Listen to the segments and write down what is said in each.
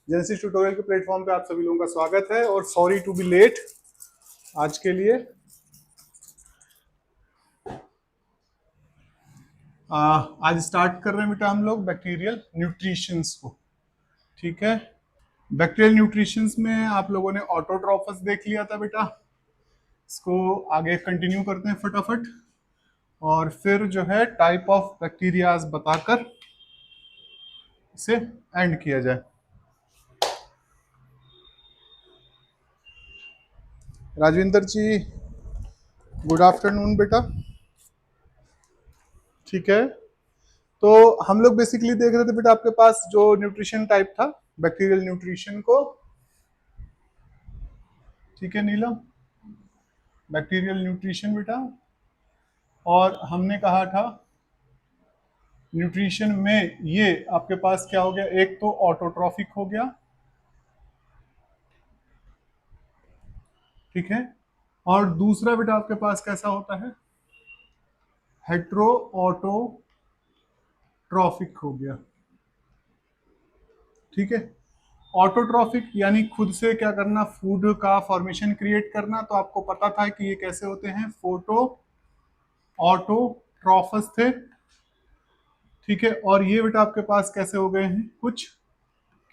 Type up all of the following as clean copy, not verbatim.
Genesis tutorial के platform पे आप सभी लोगों का स्वागत है और सॉरी टू बी लेट आज के लिए। आज स्टार्ट कर रहे हैं बेटा हम लोग बैक्टीरियल न्यूट्रिशंस को। ठीक है, बैक्टीरियल न्यूट्रिशंस में आप लोगों ने ऑटोट्रॉफस देख लिया था बेटा, इसको आगे कंटिन्यू करते हैं फटाफट और फिर जो है टाइप ऑफ बैक्टीरियाज बताकर इसे एंड किया जाए। राजविंदर जी गुड आफ्टरनून बेटा। ठीक है, तो हम लोग बेसिकली देख रहे थे बेटा आपके पास जो न्यूट्रिशन टाइप था बैक्टीरियल न्यूट्रिशन को। ठीक है नीलम, बैक्टीरियल न्यूट्रिशन बेटा, और हमने कहा था न्यूट्रिशन में ये आपके पास क्या हो गया, एक तो ऑटोट्रॉफिक हो गया, ठीक है, और दूसरा बेटा आपके पास कैसा होता है, हेट्रो ऑटोट्रॉफिक हो गया। ठीक है, ऑटोट्रॉफिक यानी खुद से क्या करना, फूड का फॉर्मेशन क्रिएट करना। तो आपको पता था कि ये कैसे होते हैं, फोटो ऑटोट्रॉफस थे। ठीक है, और ये बेटा आपके पास कैसे हो गए हैं, कुछ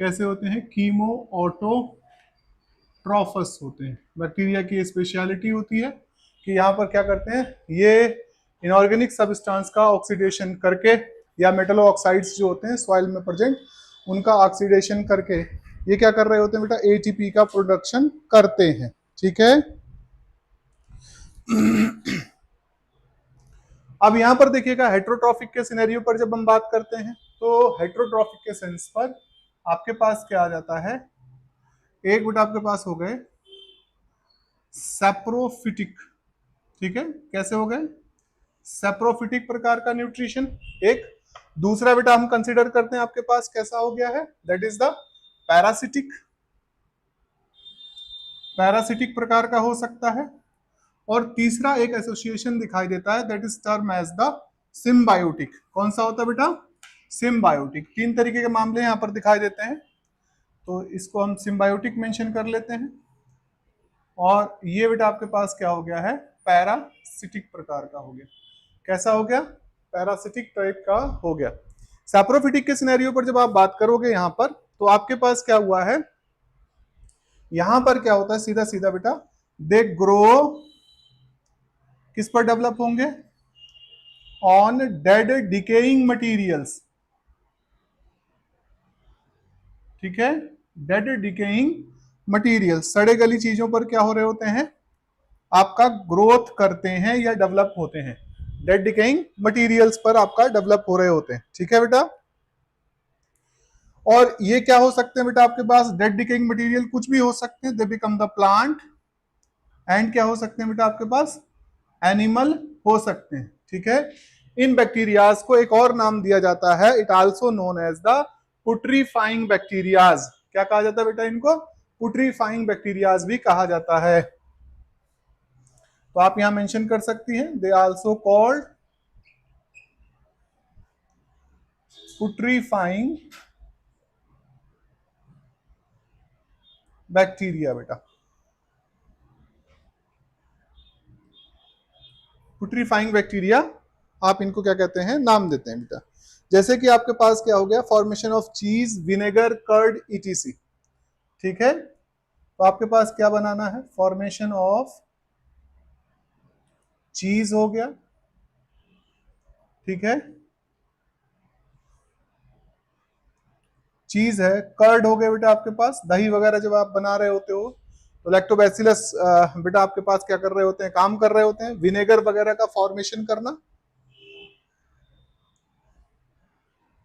कैसे होते हैं, कीमो ऑटोट्रॉफस होते हैं। बैक्टीरिया की स्पेशलिटी होती है कि यहाँ पर क्या करते हैं, ये इनऑर्गेनिक सब्सटेंस का ऑक्सीडेशन करके या मेटल ऑक्साइड्स जो होते हैं सॉइल में प्रेजेंट, उनका ऑक्सीडेशन करके ये क्या कर रहे होते हैं बेटा, एटीपी का प्रोडक्शन करते हैं। ठीक है, अब यहां पर देखिएगा हेट्रोट्रॉफिक के सिनेरियो पर जब हम बात करते हैं तो हेट्रोट्रॉफिक के सेंस पर आपके पास क्या आ जाता है, एक बेटा आपके पास हो गए सैप्रोफिटिक। ठीक है, कैसे हो गए, सैप्रोफिटिक प्रकार का न्यूट्रिशन। एक दूसरा बेटा हम कंसीडर करते हैं आपके पास कैसा हो गया है, that is the parasitic, parasitic प्रकार का हो सकता है। और तीसरा एक एसोसिएशन दिखाई देता है, that is term as the symbiotic. कौन सा होता है बेटा, सिम्बायोटिक। तीन तरीके के मामले यहां पर दिखाई देते हैं, तो इसको हम सिम्बायोटिक मेंशन कर लेते हैं। और ये बेटा आपके पास क्या हो गया है, पैरासिटिक प्रकार का हो गया। कैसा हो गया, पैरासिटिक टाइप का हो गया। सैप्रोफिटिक के सिनेरियो पर जब आप बात करोगे यहां पर, तो आपके पास क्या हुआ है, यहां पर क्या होता है, सीधा सीधा बेटा दे ग्रो किस पर डेवलप होंगे, ऑन डेड डिकेइंग मटीरियल्स। ठीक है, डेड डिकेइंग मटीरियल, सड़े गली चीजों पर क्या हो रहे होते हैं, आपका ग्रोथ करते हैं या डेवलप होते हैं। डेड डिकेइंग मटीरियल्स पर आपका डेवलप हो रहे होते हैं। ठीक है बेटा, और ये क्या हो सकते हैं बेटा आपके पास, डेड डिकेइंग मटीरियल कुछ भी हो सकते हैं, they become the plant, and क्या हो सकते हैं बेटा आपके पास, एनिमल हो सकते हैं। ठीक है, इन बैक्टीरियाज को एक और नाम दिया जाता है, it also known as the putrefying bacterias. क्या कहा जाता है बेटा इनको, पुट्रीफाइंग बैक्टीरियाज भी कहा जाता है। तो आप यहां मेंशन कर सकती हैं, दे आल्सो कॉल्ड पुट्रीफाइंग बैक्टीरिया। बेटा पुट्रीफाइंग बैक्टीरिया आप इनको क्या कहते हैं, नाम देते हैं बेटा। जैसे कि आपके पास क्या हो गया, फॉर्मेशन ऑफ चीज, विनेगर, कर्ड, ईटीसी। ठीक है, तो आपके पास क्या बनाना है, फॉर्मेशन ऑफ चीज हो गया। ठीक है, चीज है, कर्ड हो गया बेटा आपके पास, दही वगैरह जब आप बना रहे होते हो तो लैक्टोबैसिलस बेटा आपके पास क्या कर रहे होते हैं, काम कर रहे होते हैं, विनेगर वगैरह का फॉर्मेशन करना,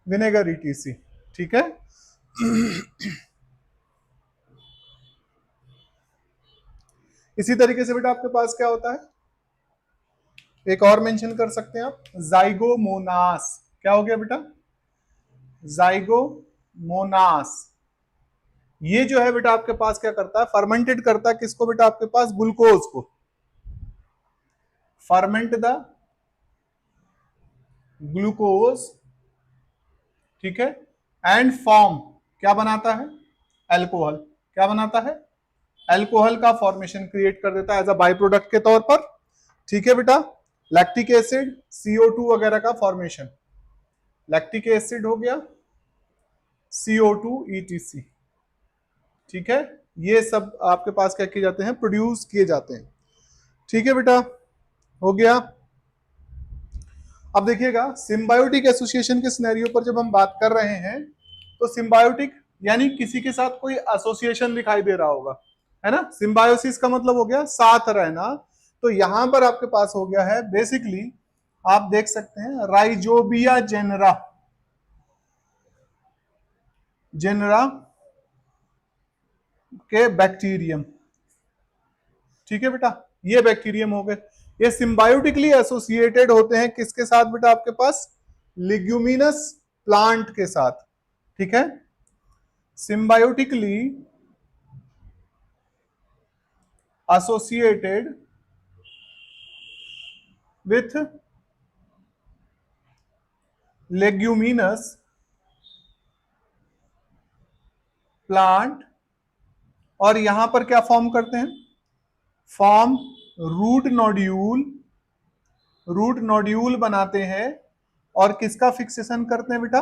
विनेगर ईटीसी। ठीक है, इसी तरीके से बेटा आपके पास क्या होता है, एक और मेंशन कर सकते हैं आप, जाइगोमोनास। क्या हो गया बेटा, जाइगोमोनास। ये जो है बेटा आपके पास क्या करता है, फर्मेंटेड करता है किसको बेटा आपके पास, ग्लूकोज को, फर्मेंट द ग्लूकोज। ठीक है, एंड फॉर्म क्या बनाता है, एल्कोहल। क्या बनाता है? एल्कोहल का फॉर्मेशन क्रिएट कर देता है एज अ बाई प्रोडक्ट के तौर पर। ठीक है बेटा, लैक्टिक एसिड, CO2 वगैरह का फॉर्मेशन, लैक्टिक एसिड हो गया, CO2 ETC। ठीक है, ये सब आपके पास क्या किए जाते हैं, प्रोड्यूस किए जाते हैं। ठीक है बेटा, हो गया। अब देखिएगा सिम्बायोटिक एसोसिएशन के सिनेरियो पर जब हम बात कर रहे हैं तो सिम्बायोटिक यानी किसी के साथ कोई एसोसिएशन दिखाई दे रहा होगा, है ना। सिम्बायोसिस का मतलब हो गया साथ रहना। तो यहां पर आपके पास हो गया है बेसिकली, आप देख सकते हैं राइजोबिया जेनरा, जेनरा के बैक्टीरियम। ठीक है बेटा, ये बैक्टीरियम हो गए। ये सिम्बायोटिकली एसोसिएटेड होते हैं किसके साथ बेटा, आपके पास लिग्यूमिनस प्लांट के साथ। ठीक है, symbiotically associated with leguminous plant, और यहां पर क्या फॉर्म करते हैं, form root nodule, root nodule बनाते हैं। और किसका फिक्सेशन करते हैं बेटा,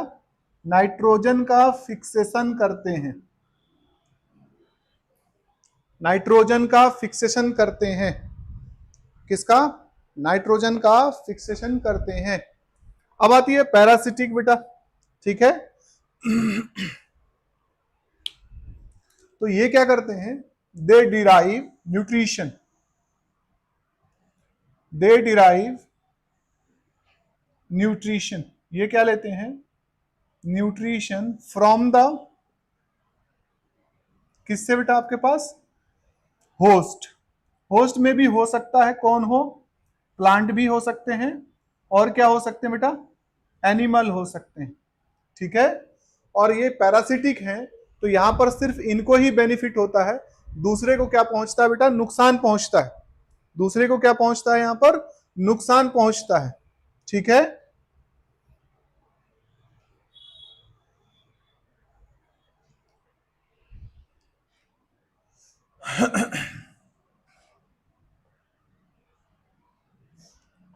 नाइट्रोजन का फिक्सेशन करते हैं, नाइट्रोजन का फिक्सेशन करते हैं। किसका, नाइट्रोजन का फिक्सेशन करते हैं। अब आती है पैरासिटिक बेटा। ठीक है, तो ये क्या करते हैं, दे डिराइव न्यूट्रिशन, दे डिराइव न्यूट्रिशन, ये क्या लेते हैं, न्यूट्रिशन फ्रॉम द, किससे बेटा, आपके पास होस्ट। होस्ट में भी हो सकता है कौन हो, प्लांट भी हो सकते हैं, और क्या हो सकते हैं बेटा, एनिमल हो सकते हैं। ठीक है, और ये पैरासिटिक हैं, तो यहां पर सिर्फ इनको ही बेनिफिट होता है, दूसरे को क्या पहुंचता है बेटा, नुकसान पहुंचता है। दूसरे को क्या पहुंचता है, यहां पर नुकसान पहुंचता है। ठीक है,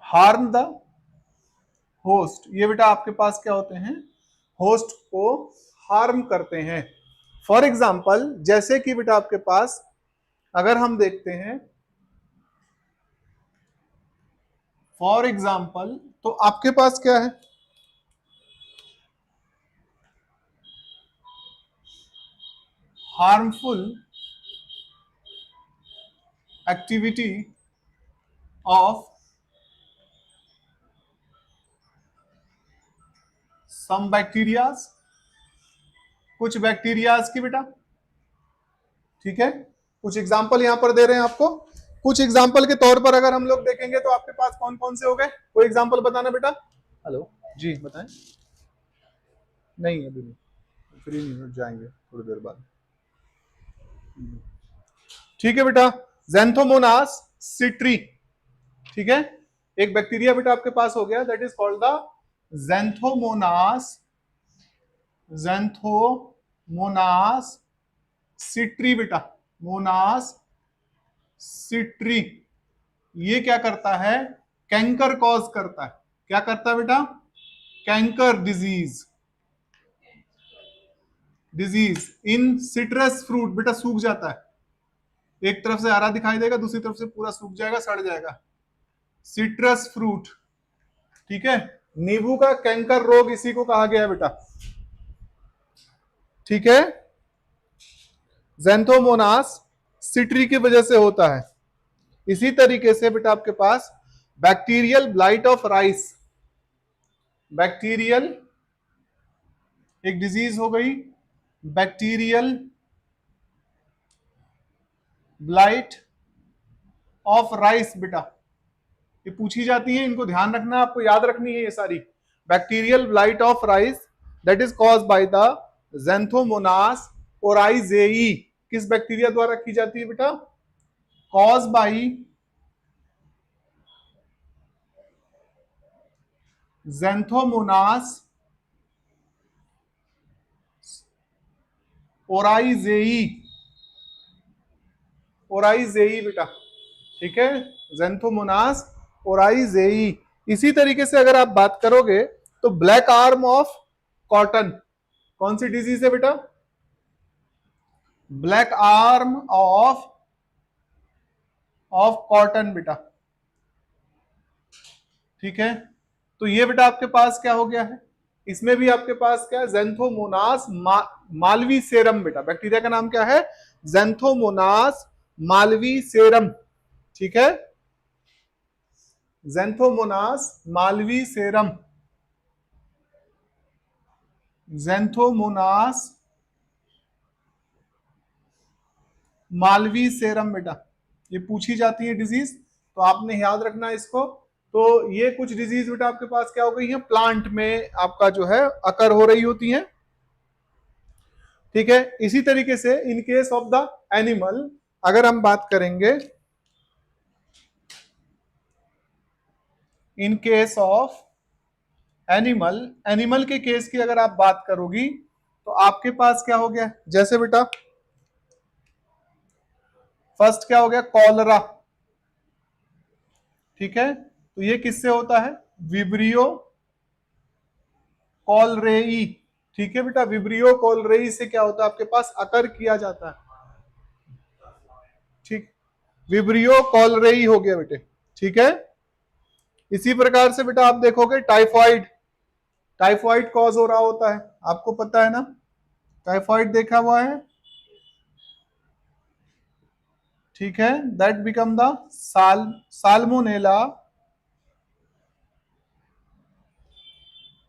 हार्म द होस्ट, ये बेटा आपके पास क्या होते हैं, होस्ट को हार्म करते हैं। फॉर एग्जाम्पल जैसे कि बेटा आपके पास अगर हम देखते हैं, फॉर एग्जाम्पल तो आपके पास क्या है, harmful activity of some bacterias, कुछ बैक्टीरियाज की बेटा। ठीक है, कुछ एग्जाम्पल यहां पर दे रहे हैं आपको। कुछ एग्जाम्पल के तौर पर अगर हम लोग देखेंगे तो आपके पास कौन कौन से हो गए, कोई एग्जाम्पल बताना बेटा। हेलो जी बताएं। नहीं अभी नहीं, फ्री नहीं, जाएंगे थोड़ी देर बाद। ठीक है बेटा, जेंथोमोनास सिट्री। ठीक है, एक बैक्टीरिया बेटा आपके पास हो गया, that is called the Xanthomonas, Xanthomonas citri बेटा, मोनास सिट्री। ये क्या करता है, कैंकर कॉज करता है। क्या करता है बेटा, canker disease, disease in citrus fruit, बेटा सूख जाता है, एक तरफ से हरा दिखाई देगा, दूसरी तरफ से पूरा सूख जाएगा, सड़ जाएगा, सिट्रस फ्रूट। ठीक है, नींबू का कैंकर रोग इसी को कहा गया है बेटा। ठीक है, जेंथोमोनास सिट्री की वजह से होता है। इसी तरीके से बेटा आपके पास bacterial blight of rice, bacterial एक डिजीज हो गई, बैक्टीरियल ब्लाइट ऑफ राइस बेटा, ये पूछी जाती है, इनको ध्यान रखना, आपको याद रखनी है ये सारी। Bacterial blight of rice that is caused by the Xanthomonas oryzae, किस बैक्टीरिया द्वारा की जाती है बेटा, caused by Xanthomonas oryzae, oryzae बेटा, ठीक है, ज़ैंथोमोनास ओराइजेई। इसी तरीके से अगर आप बात करोगे तो ब्लैक आर्म ऑफ कॉटन कौन सी डिजीज है बेटा? ब्लैक आर्म ऑफ कॉटन बेटा, ठीक है। तो ये बेटा आपके पास क्या हो गया है, इसमें भी आपके पास क्या है, ज़ैंथोमोनास मालवी सेरम बेटा, बैक्टीरिया का नाम क्या है, ज़ैंथोमोनास मालवी सेरम, ठीक है, Xanthomonas Malvi serum, Xanthomonas Malvi serum बेटा, ये पूछी जाती है डिजीज, तो आपने याद रखना है इसको। तो ये कुछ डिजीज बेटा आपके पास क्या हो गई है, प्लांट में आपका जो है अकर हो रही होती है, ठीक है। इसी तरीके से इन केस ऑफ द एनिमल अगर हम बात करेंगे, इन केस ऑफ एनिमल, एनिमल के केस की अगर आप बात करोगी तो आपके पास क्या हो गया, जैसे बेटा फर्स्ट क्या हो गया, कॉलरा, ठीक है। तो ये किससे होता है, विब्रियो कॉलरेई, ठीक है बेटा, विब्रियो कॉलरेई से क्या होता है आपके पास, अकर किया जाता है, ठीक, विब्रियो कॉलरेई हो गया बेटे, ठीक है। इसी प्रकार से बेटा आप देखोगे टाइफाइड, टाइफाइड कॉज हो रहा होता है, आपको पता है ना, टाइफाइड देखा हुआ है, ठीक है, that become the salmonella,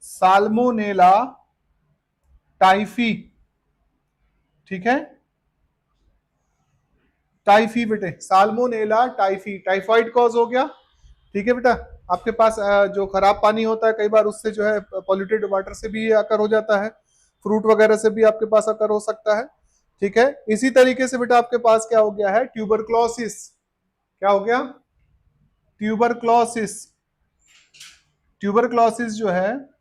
salmonella typhi, ठीक है, टाइफी बेटे, साल्मोनेला टाइफी, टाइफाइड कॉज हो गया, ठीक है बेटा। आपके पास जो खराब पानी होता है कई बार उससे जो है पॉल्यूटेड वाटर से भी अकर हो जाता है, फ्रूट वगैरह से भी आपके पास अकर हो सकता है, ठीक है। इसी तरीके से बेटा आपके पास क्या हो गया है, ट्यूबरक्लोसिस, क्या हो गया, ट्यूबरक्लोसिस, ट्यूबरक्लोसिस जो है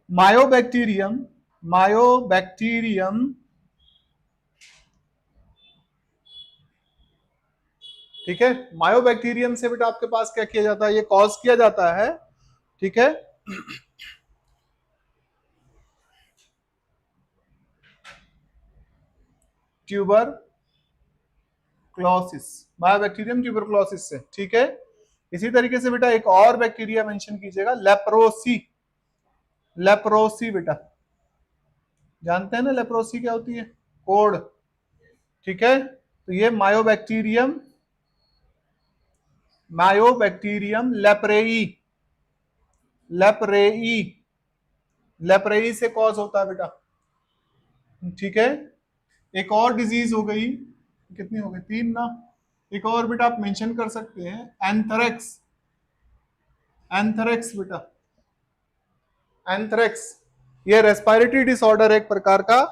मायोबैक्टीरियम, मायोबैक्टीरियम, ठीक है, मायोबैक्टीरियम से बेटा आपके पास क्या किया जाता है, ये कॉज किया जाता है, ठीक है। ट्यूबर क्लोसिस, मायोबैक्टीरियम ट्यूबरक्लोसिस से, ठीक है। इसी तरीके से बेटा एक और बैक्टीरिया मेंशन कीजिएगा, लेप्रोसी, लेप्रोसी बेटा, जानते हैं ना लेप्रोसी क्या होती है, कोढ़, ठीक है। तो ये मायोबैक्टीरियम, मायोबैक्टीरियम लेप्रेई, लेप्रेई, लेप्रेई से कॉज होता है बेटा, ठीक है। एक और डिजीज हो गई, कितनी हो गई, तीन ना, एक और बेटा आप मेंशन कर सकते हैं, एंथ्रेक्स, एंथ्रेक्स बेटा, एंथ्रेक्स, ये रेस्पिरेटरी डिसऑर्डर है एक प्रकार का,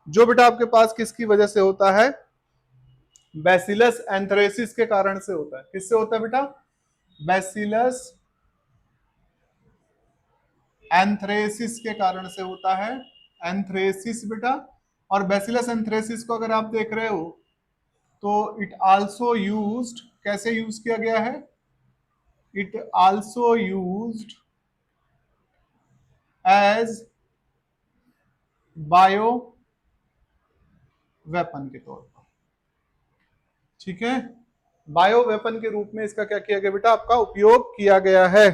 जो बेटा आपके पास किसकी वजह से होता है, बैसिलस एंथ्रेसिस के कारण से होता है, किससे होता है बेटा, बैसिलस एंथ्रेसिस के कारण से होता है, एंथ्रेसिस बेटा। और बैसिलस एंथ्रेसिस को अगर आप देख रहे हो तो इट आल्सो यूज्ड, कैसे यूज किया गया है, it also used as bio weapon के तौर पर, ठीक है, बायो वेपन के रूप में इसका क्या किया गया बेटा, आपका उपयोग किया गया है,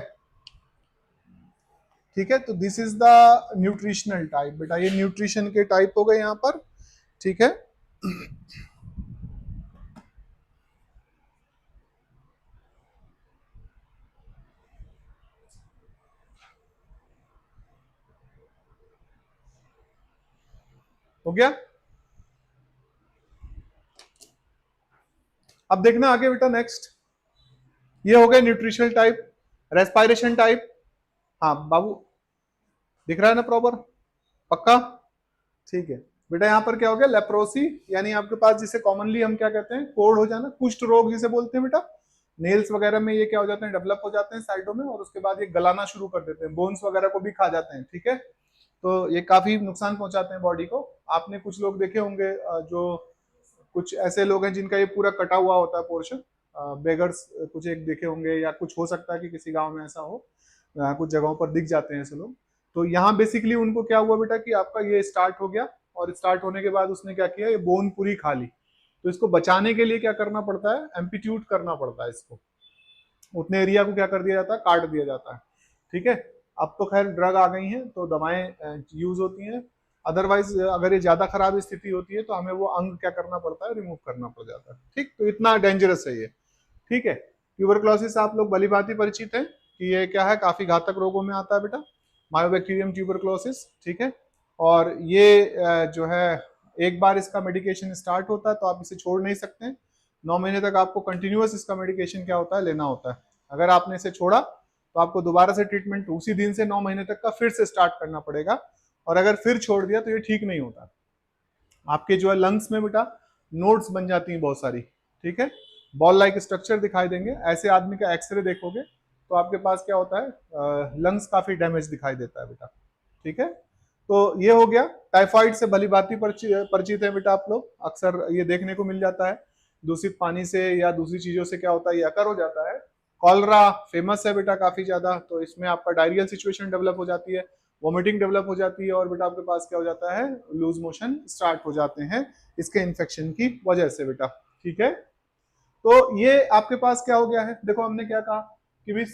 ठीक है। तो this is the nutritional type बेटा, ये न्यूट्रिशन के टाइप हो गए यहां पर, ठीक है। हो गया, अब देखना आगे बेटा नेक्स्ट, ये हो गया न्यूट्रिशनल टाइप, रेस्पिरेशन टाइप, हाँ बाबू दिख रहा है ना प्रॉपर, पक्का, ठीक है बेटा। यहाँ पर क्या हो गया, लेप्रोसी, यानी आपके पास जिसे कॉमनली हम क्या कहते हैं, कोढ़ हो जाना, कुष्ठ रोग जिसे बोलते हैं बेटा, नेल्स वगैरह में ये क्या हो जाते हैं, डेवलप हो जाते हैं साइडों में, और उसके बाद ये गलाना शुरू कर देते हैं, बोन्स वगैरह को भी खा जाते हैं, ठीक है। तो ये काफी नुकसान पहुंचाते हैं बॉडी को। आपने कुछ लोग देखे होंगे जो कुछ ऐसे लोग हैं जिनका ये पूरा कटा हुआ होता है पोर्शन, बेगर्स कुछ एक देखे होंगे, या कुछ हो सकता है कि किसी गांव में ऐसा हो, कुछ जगहों पर दिख जाते हैं ऐसे लोग। तो यहाँ बेसिकली उनको क्या हुआ बेटा कि आपका ये स्टार्ट हो गया, और स्टार्ट होने के बाद उसने क्या किया, ये बोन पूरी खा ली। तो इसको बचाने के लिए क्या करना पड़ता है, एम्पीट्यूट करना पड़ता है इसको, उतने एरिया को क्या कर दिया जाता है, काट दिया जाता है। ठीक है, अब तो खैर ड्रग आ गई हैं तो दवाएं यूज होती हैं, अदरवाइज अगर ये ज्यादा खराब स्थिति होती है तो हमें वो अंग क्या करना पड़ता है, रिमूव करना पड़ जाता है। ठीक, तो इतना डेंजरस है ये। ठीक है, ट्यूबरक्लोसिस आप लोग भली भांति परिचित हैं कि ये क्या है, काफी घातक रोगों में आता है बेटा, मायोबैक्टीरियम ट्यूबरक्लोसिस। ठीक है, और ये जो है एक बार इसका मेडिकेशन स्टार्ट होता है तो आप इसे छोड़ नहीं सकते। 9 महीने तक आपको कंटिन्यूअस इसका मेडिकेशन क्या होता है, लेना होता है। अगर आपने इसे छोड़ा तो आपको दोबारा से ट्रीटमेंट उसी दिन से 9 महीने तक का फिर से स्टार्ट करना पड़ेगा, और अगर फिर छोड़ दिया तो ये ठीक नहीं होता। आपके जो है लंग्स में बेटा नोड्स बन जाती हैं बहुत सारी। ठीक है, बॉल लाइक स्ट्रक्चर दिखाई देंगे। ऐसे आदमी का एक्सरे देखोगे तो आपके पास क्या होता है, लंग्स काफी डैमेज दिखाई देता है बेटा। ठीक है, तो ये हो गया। टाइफाइड से भली भांति परिचित है बेटा आप लोग, अक्सर ये देखने को मिल जाता है दूषित पानी से या दूसरी चीजों से क्या होता है, ये अकर हो जाता है। कॉलरा फेमस है बेटा काफी ज्यादा, तो इसमें आपका डायरियल सिचुएशन डेवलप हो जाती है, वॉमिटिंग डेवलप हो जाती है, और बेटा आपके पास क्या हो जाता है, लूज मोशन स्टार्ट हो जाते हैं इसके इन्फेक्शन की वजह से बेटा। ठीक है, तो ये आपके पास क्या हो गया है, देखो हमने क्या कहा कि भी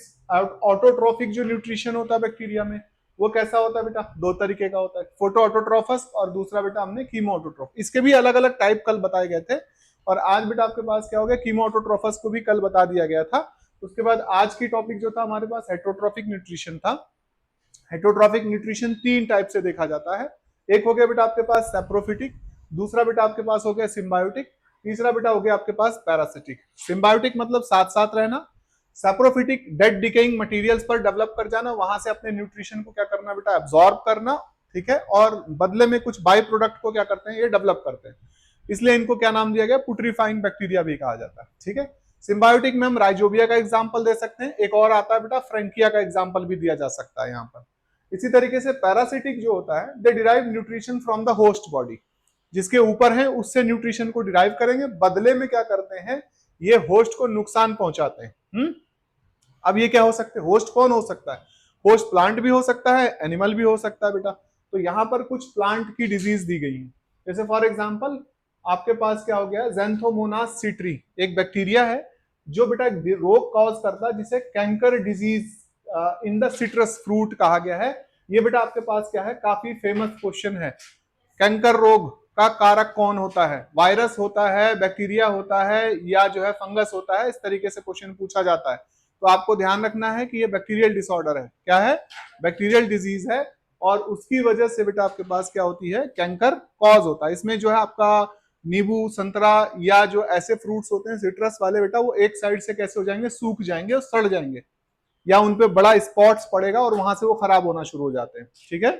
ऑटोट्रॉफिक जो न्यूट्रिशन होता है बैक्टीरिया में, वो कैसा होता है बेटा, दो तरीके का होता है, फोटो ऑटोट्रॉफस और दूसरा बेटा हमने कीमो ऑटोट्रॉफ। इसके भी अलग अलग टाइप कल बताए गए थे, और आज बेटा आपके पास क्या हो गया, कीमो ऑटोट्रॉफस को भी कल बता दिया गया था। उसके बाद आज की टॉपिक जो था हमारे पास हेटरोट्रॉफिक न्यूट्रिशन था। हेटरोट्रॉफिक न्यूट्रिशन 3 टाइप से देखा जाता है। एक हो गया बेटा आपके पास सैप्रोफिटिक, दूसरा बेटा आपके पास हो गया सिम्बायोटिक, तीसरा बेटा हो गया आपके पास पैरासिटिक। सिम्बायोटिक मतलब साथ साथ रहना, सैप्रोफिटिक डेड डिकेइंग मटेरियल्स पर डेवलप कर जाना, वहां से अपने न्यूट्रिशन को क्या करना बेटा, एब्जॉर्ब करना। ठीक है, और बदले में कुछ बाई प्रोडक्ट को क्या करते हैं, ये डेवलप करते हैं, इसलिए इनको क्या नाम दिया गया, पुट्रीफाइंग बैक्टीरिया भी कहा जाता है। ठीक है, सिम्बायोटिक में हम राइजोबिया का एग्जांपल दे सकते हैं, एक और आता है बेटा फ्रेंकिया का एग्जांपल भी दिया जा सकता है यहाँ पर। इसी तरीके से पैरासिटिक जो होता है, they derive nutrition from the host body, जिसके ऊपर है उससे न्यूट्रिशन को डिराइव करेंगे, बदले में क्या करते हैं, ये होस्ट को नुकसान पहुंचाते हैं। अब ये क्या हो सकते हैं, होस्ट कौन हो सकता है, होस्ट प्लांट भी हो सकता है, एनिमल भी हो सकता है बेटा। तो यहाँ पर कुछ प्लांट की डिजीज दी गई है, जैसे फॉर एग्जांपल आपके पास क्या हो गया, ज़ैंथोमोनास सिट्री एक बैक्टीरिया है जो बेटा रोग कॉज करता है, जिसे canker disease in the citrus fruit कहा गया है। ये बेटा आपके पास क्या है, काफी फेमस क्वेश्चन है, कैंकर रोग का कारक कौन होता है, वायरस होता है, बैक्टीरिया होता है, या जो है फंगस होता है, इस तरीके से क्वेश्चन पूछा जाता है। तो आपको ध्यान रखना है कि ये बैक्टीरियल डिसऑर्डर है, क्या है, बैक्टीरियल डिजीज है, और उसकी वजह से बेटा आपके पास क्या होती है, कैंकर कॉज होता है। इसमें जो है आपका नींबू संतरा या जो ऐसे फ्रूट्स होते हैं सिट्रस वाले बेटा, वो एक साइड से कैसे हो जाएंगे, सूख जाएंगे और सड़ जाएंगे, या उनपे बड़ा स्पॉट्स पड़ेगा और वहां से वो खराब होना शुरू हो जाते हैं। ठीक है,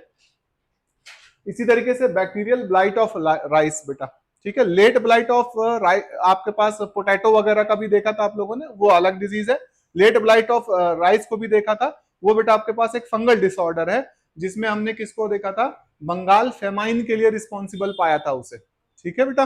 इसी तरीके से बैक्टीरियल ब्लाइट ऑफ राइस बेटा, ठीक है, लेट ब्लाइट ऑफ आपके पास पोटैटो वगैरह का भी देखा था आप लोगों ने, वो अलग डिजीज है। लेट ब्लाइट ऑफ राइस को भी देखा था, वो बेटा आपके पास एक फंगल डिसऑर्डर है, जिसमें हमने किसको देखा था, बंगाल फेमाइन के लिए रिस्पॉन्सिबल पाया था उसे। ठीक है बेटा,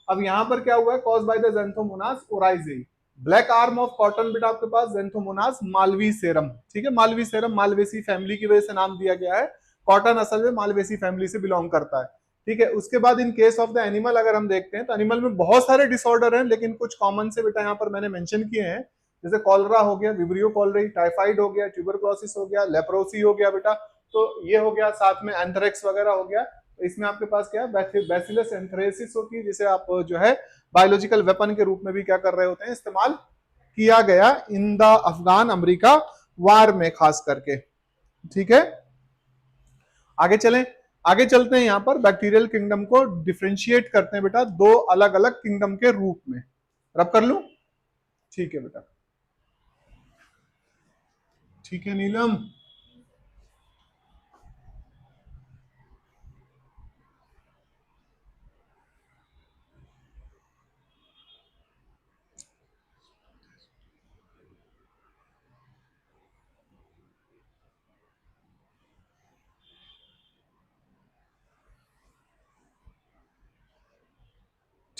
अब यहाँ पर क्या हुआ है, caused by the Xanthomonas oryzae. Black arm of cotton बेटा आपके पास ज़ैंथोमोनास मालवी सेरम। ठीक है, मालवी सेरम मालवेसी फैमिली की वजह से नाम दिया गया है, कॉटन असल में मालवेसी फैमिली से बिलोंग करता है। ठीक है, उसके बाद इन केस ऑफ द एनिमल अगर हम देखते हैं तो एनिमल में बहुत सारे डिसऑर्डर हैं, लेकिन कुछ कॉमन से बेटा यहाँ पर मैंने मेंशन किए हैं, जैसे कॉलरा हो गया, विब्रियो कॉलरी, टाइफाइड हो गया, ट्यूबरक्लोसिस हो गया, लेप्रोसी हो गया बेटा, तो ये हो गया, साथ में एंथ्रेक्स वगैरह हो गया। तो इसमें आपके पास क्या है, बैसिलस एंथ्रेसिस होती है, जिसे आप जो है बायोलॉजिकल वेपन के रूप में भी क्या कर रहे होते हैं, इस्तेमाल किया गया इन द अफगान अमेरिका वार में खास करके। ठीक है, आगे चलें, आगे चलते हैं, यहां पर बैक्टीरियल किंगडम को डिफ्रेंशिएट करते हैं बेटा दो अलग अलग किंगडम के रूप में। रब कर लूं, ठीक है बेटा, ठीक है नीलम।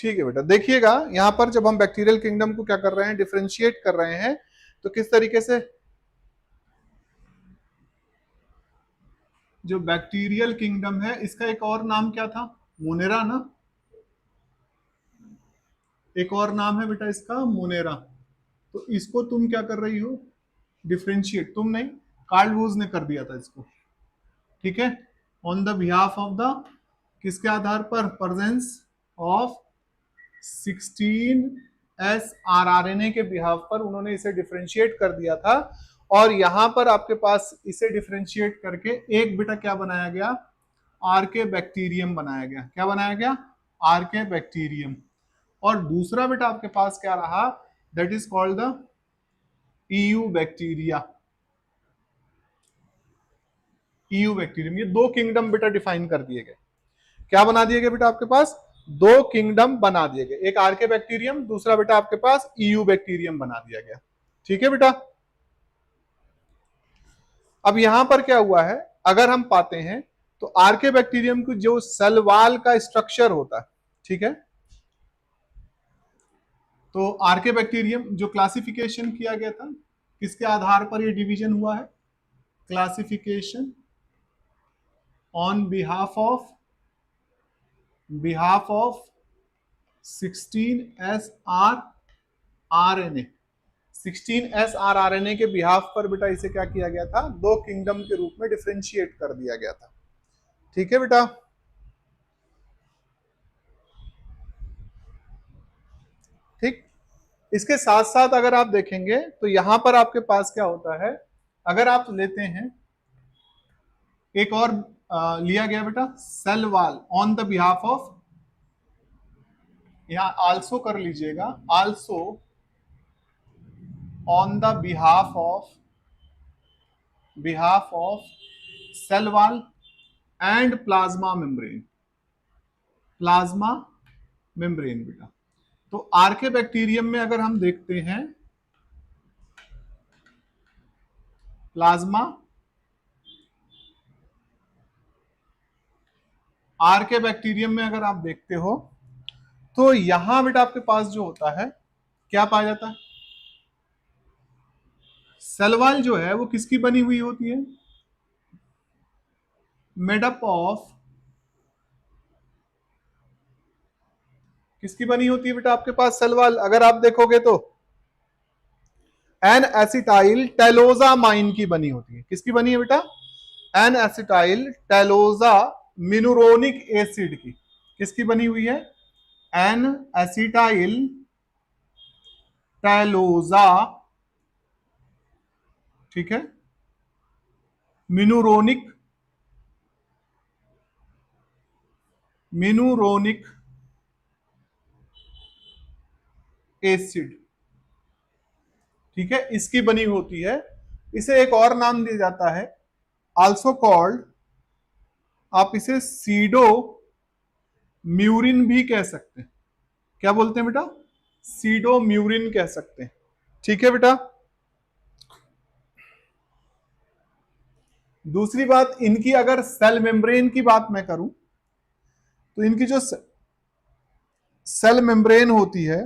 ठीक है बेटा, देखिएगा यहां पर जब हम बैक्टीरियल किंगडम को क्या कर रहे हैं, डिफरेंशिएट कर रहे हैं, तो किस तरीके से, जो बैक्टीरियल किंगडम है इसका एक और नाम क्या था, मोनेरा ना, एक और नाम है बेटा इसका मोनेरा। तो इसको तुम क्या कर रही हो, डिफरेंशिएट, तुम नहीं, कार्ल वूज ने कर दिया था इसको, ठीक है, on the behalf of the, किसके आधार पर, presence of 16 S R R N A के बिहाफ पर उन्होंने इसे डिफरेंशिएट कर दिया था। और यहां पर आपके पास इसे डिफरेंशिएट करके एक बेटा क्या बनाया गया, आर के बैक्टीरियम बनाया गया, क्या बनाया गया, आर के बैक्टीरियम। और दूसरा बेटा आपके पास क्या रहा, that is called the EU bacteria, EU bacterium. ये दो किंगडम बेटा डिफाइन कर दिए गए, क्या बना दिए गए बेटा, आपके पास दो किंगडम बना दिए गए, एक आर के बैक्टीरियम, दूसरा बेटा आपके पास ईयू बैक्टीरियम बना दिया गया, ठीक है बेटा। अब यहां पर क्या हुआ है, अगर हम पाते हैं तो आर के बैक्टीरियम की जो सेल वॉल का स्ट्रक्चर होता है, ठीक है, तो आर के बैक्टीरियम जो क्लासिफिकेशन किया गया था, किसके आधार पर ये डिवीजन हुआ है, classification on behalf of 16 S R N A, 16 S R N A के बिहाफ पर बेटा इसे क्या किया गया था, दो किंगडम के रूप में डिफरेंशिएट कर दिया गया था, ठीक है बेटा। ठीक, इसके साथ साथ अगर आप देखेंगे तो यहां पर आपके पास क्या होता है, अगर आप लेते हैं एक और लिया गया बेटा cell wall on the behalf of, यहां आल्सो कर लीजिएगा, also on the behalf of cell wall and plasma membrane बेटा। तो आर के बैक्टीरियम में अगर हम देखते हैं प्लाज्मा, आर के बैक्टीरियम में अगर आप देखते हो तो यहां बेटा आपके पास जो होता है क्या पाया जाता है, सेल वॉल जो है वो किसकी बनी हुई होती है, मेडअप ऑफ, किसकी बनी होती है बेटा आपके पास सेल वॉल, अगर आप देखोगे तो एन एसिटाइल टेलोजामाइन की बनी होती है, किसकी बनी है बेटा, एन एसिटाइल टेलोजा मिनुरोनिक एसिड की, किसकी बनी हुई है, एन एसिटाइल टेलोजा, ठीक है, मिनुरोनिक एसिड, ठीक है, इसकी बनी होती है। इसे एक और नाम दिया जाता है, आल्सो कॉल्ड, आप इसे सीडो म्यूरिन भी कह सकते हैं, क्या बोलते हैं बेटा, सीडो म्यूरिन कह सकते हैं, ठीक है बेटा। दूसरी बात, इनकी अगर सेल मेम्ब्रेन की बात मैं करूं तो इनकी जो सेल मेम्ब्रेन होती है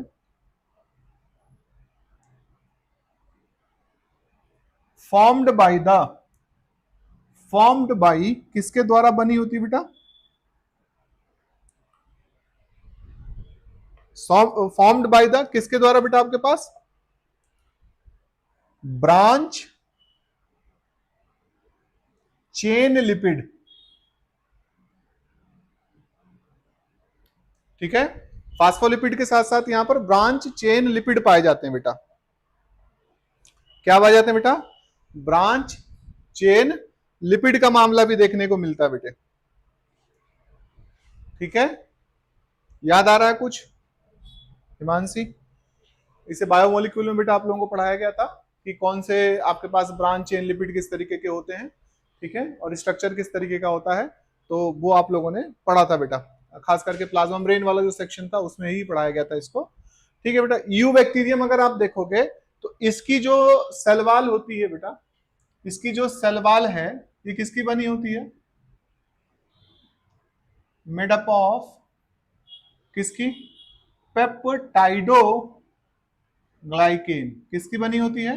फॉर्म्ड बाई किसके द्वारा बनी होती है बेटा, फॉर्म्ड बाय द किसके द्वारा बेटा आपके पास, ब्रांच चेन लिपिड, ठीक है, फास्फोलिपिड के साथ साथ यहां पर ब्रांच चेन लिपिड पाए जाते हैं बेटा, क्या पाए जाते हैं बेटा, ब्रांच चेन लिपिड का मामला भी देखने को मिलता है बेटे, ठीक है, याद आ रहा है कुछ हिमांशी, इसे बायोमोलिक्यूल में बेटा आप लोगों को पढ़ाया गया था कि कौन से आपके पास ब्रांच चेन लिपिड किस तरीके के होते हैं, ठीक है, और स्ट्रक्चर किस तरीके का होता है, तो वो आप लोगों ने पढ़ा था बेटा, खास करके प्लाज्मा मेम्ब्रेन वाला जो सेक्शन था उसमें ही पढ़ाया गया था इसको, ठीक है बेटा। यू बैक्टीरियम अगर आप देखोगे तो इसकी जो सेल वॉल होती है बेटा, इसकी जो सेल वॉल है ये किसकी बनी होती है, मेडअप ऑफ किसकी, पेप्टाइडोग्लाइकेन किसकी बनी होती है?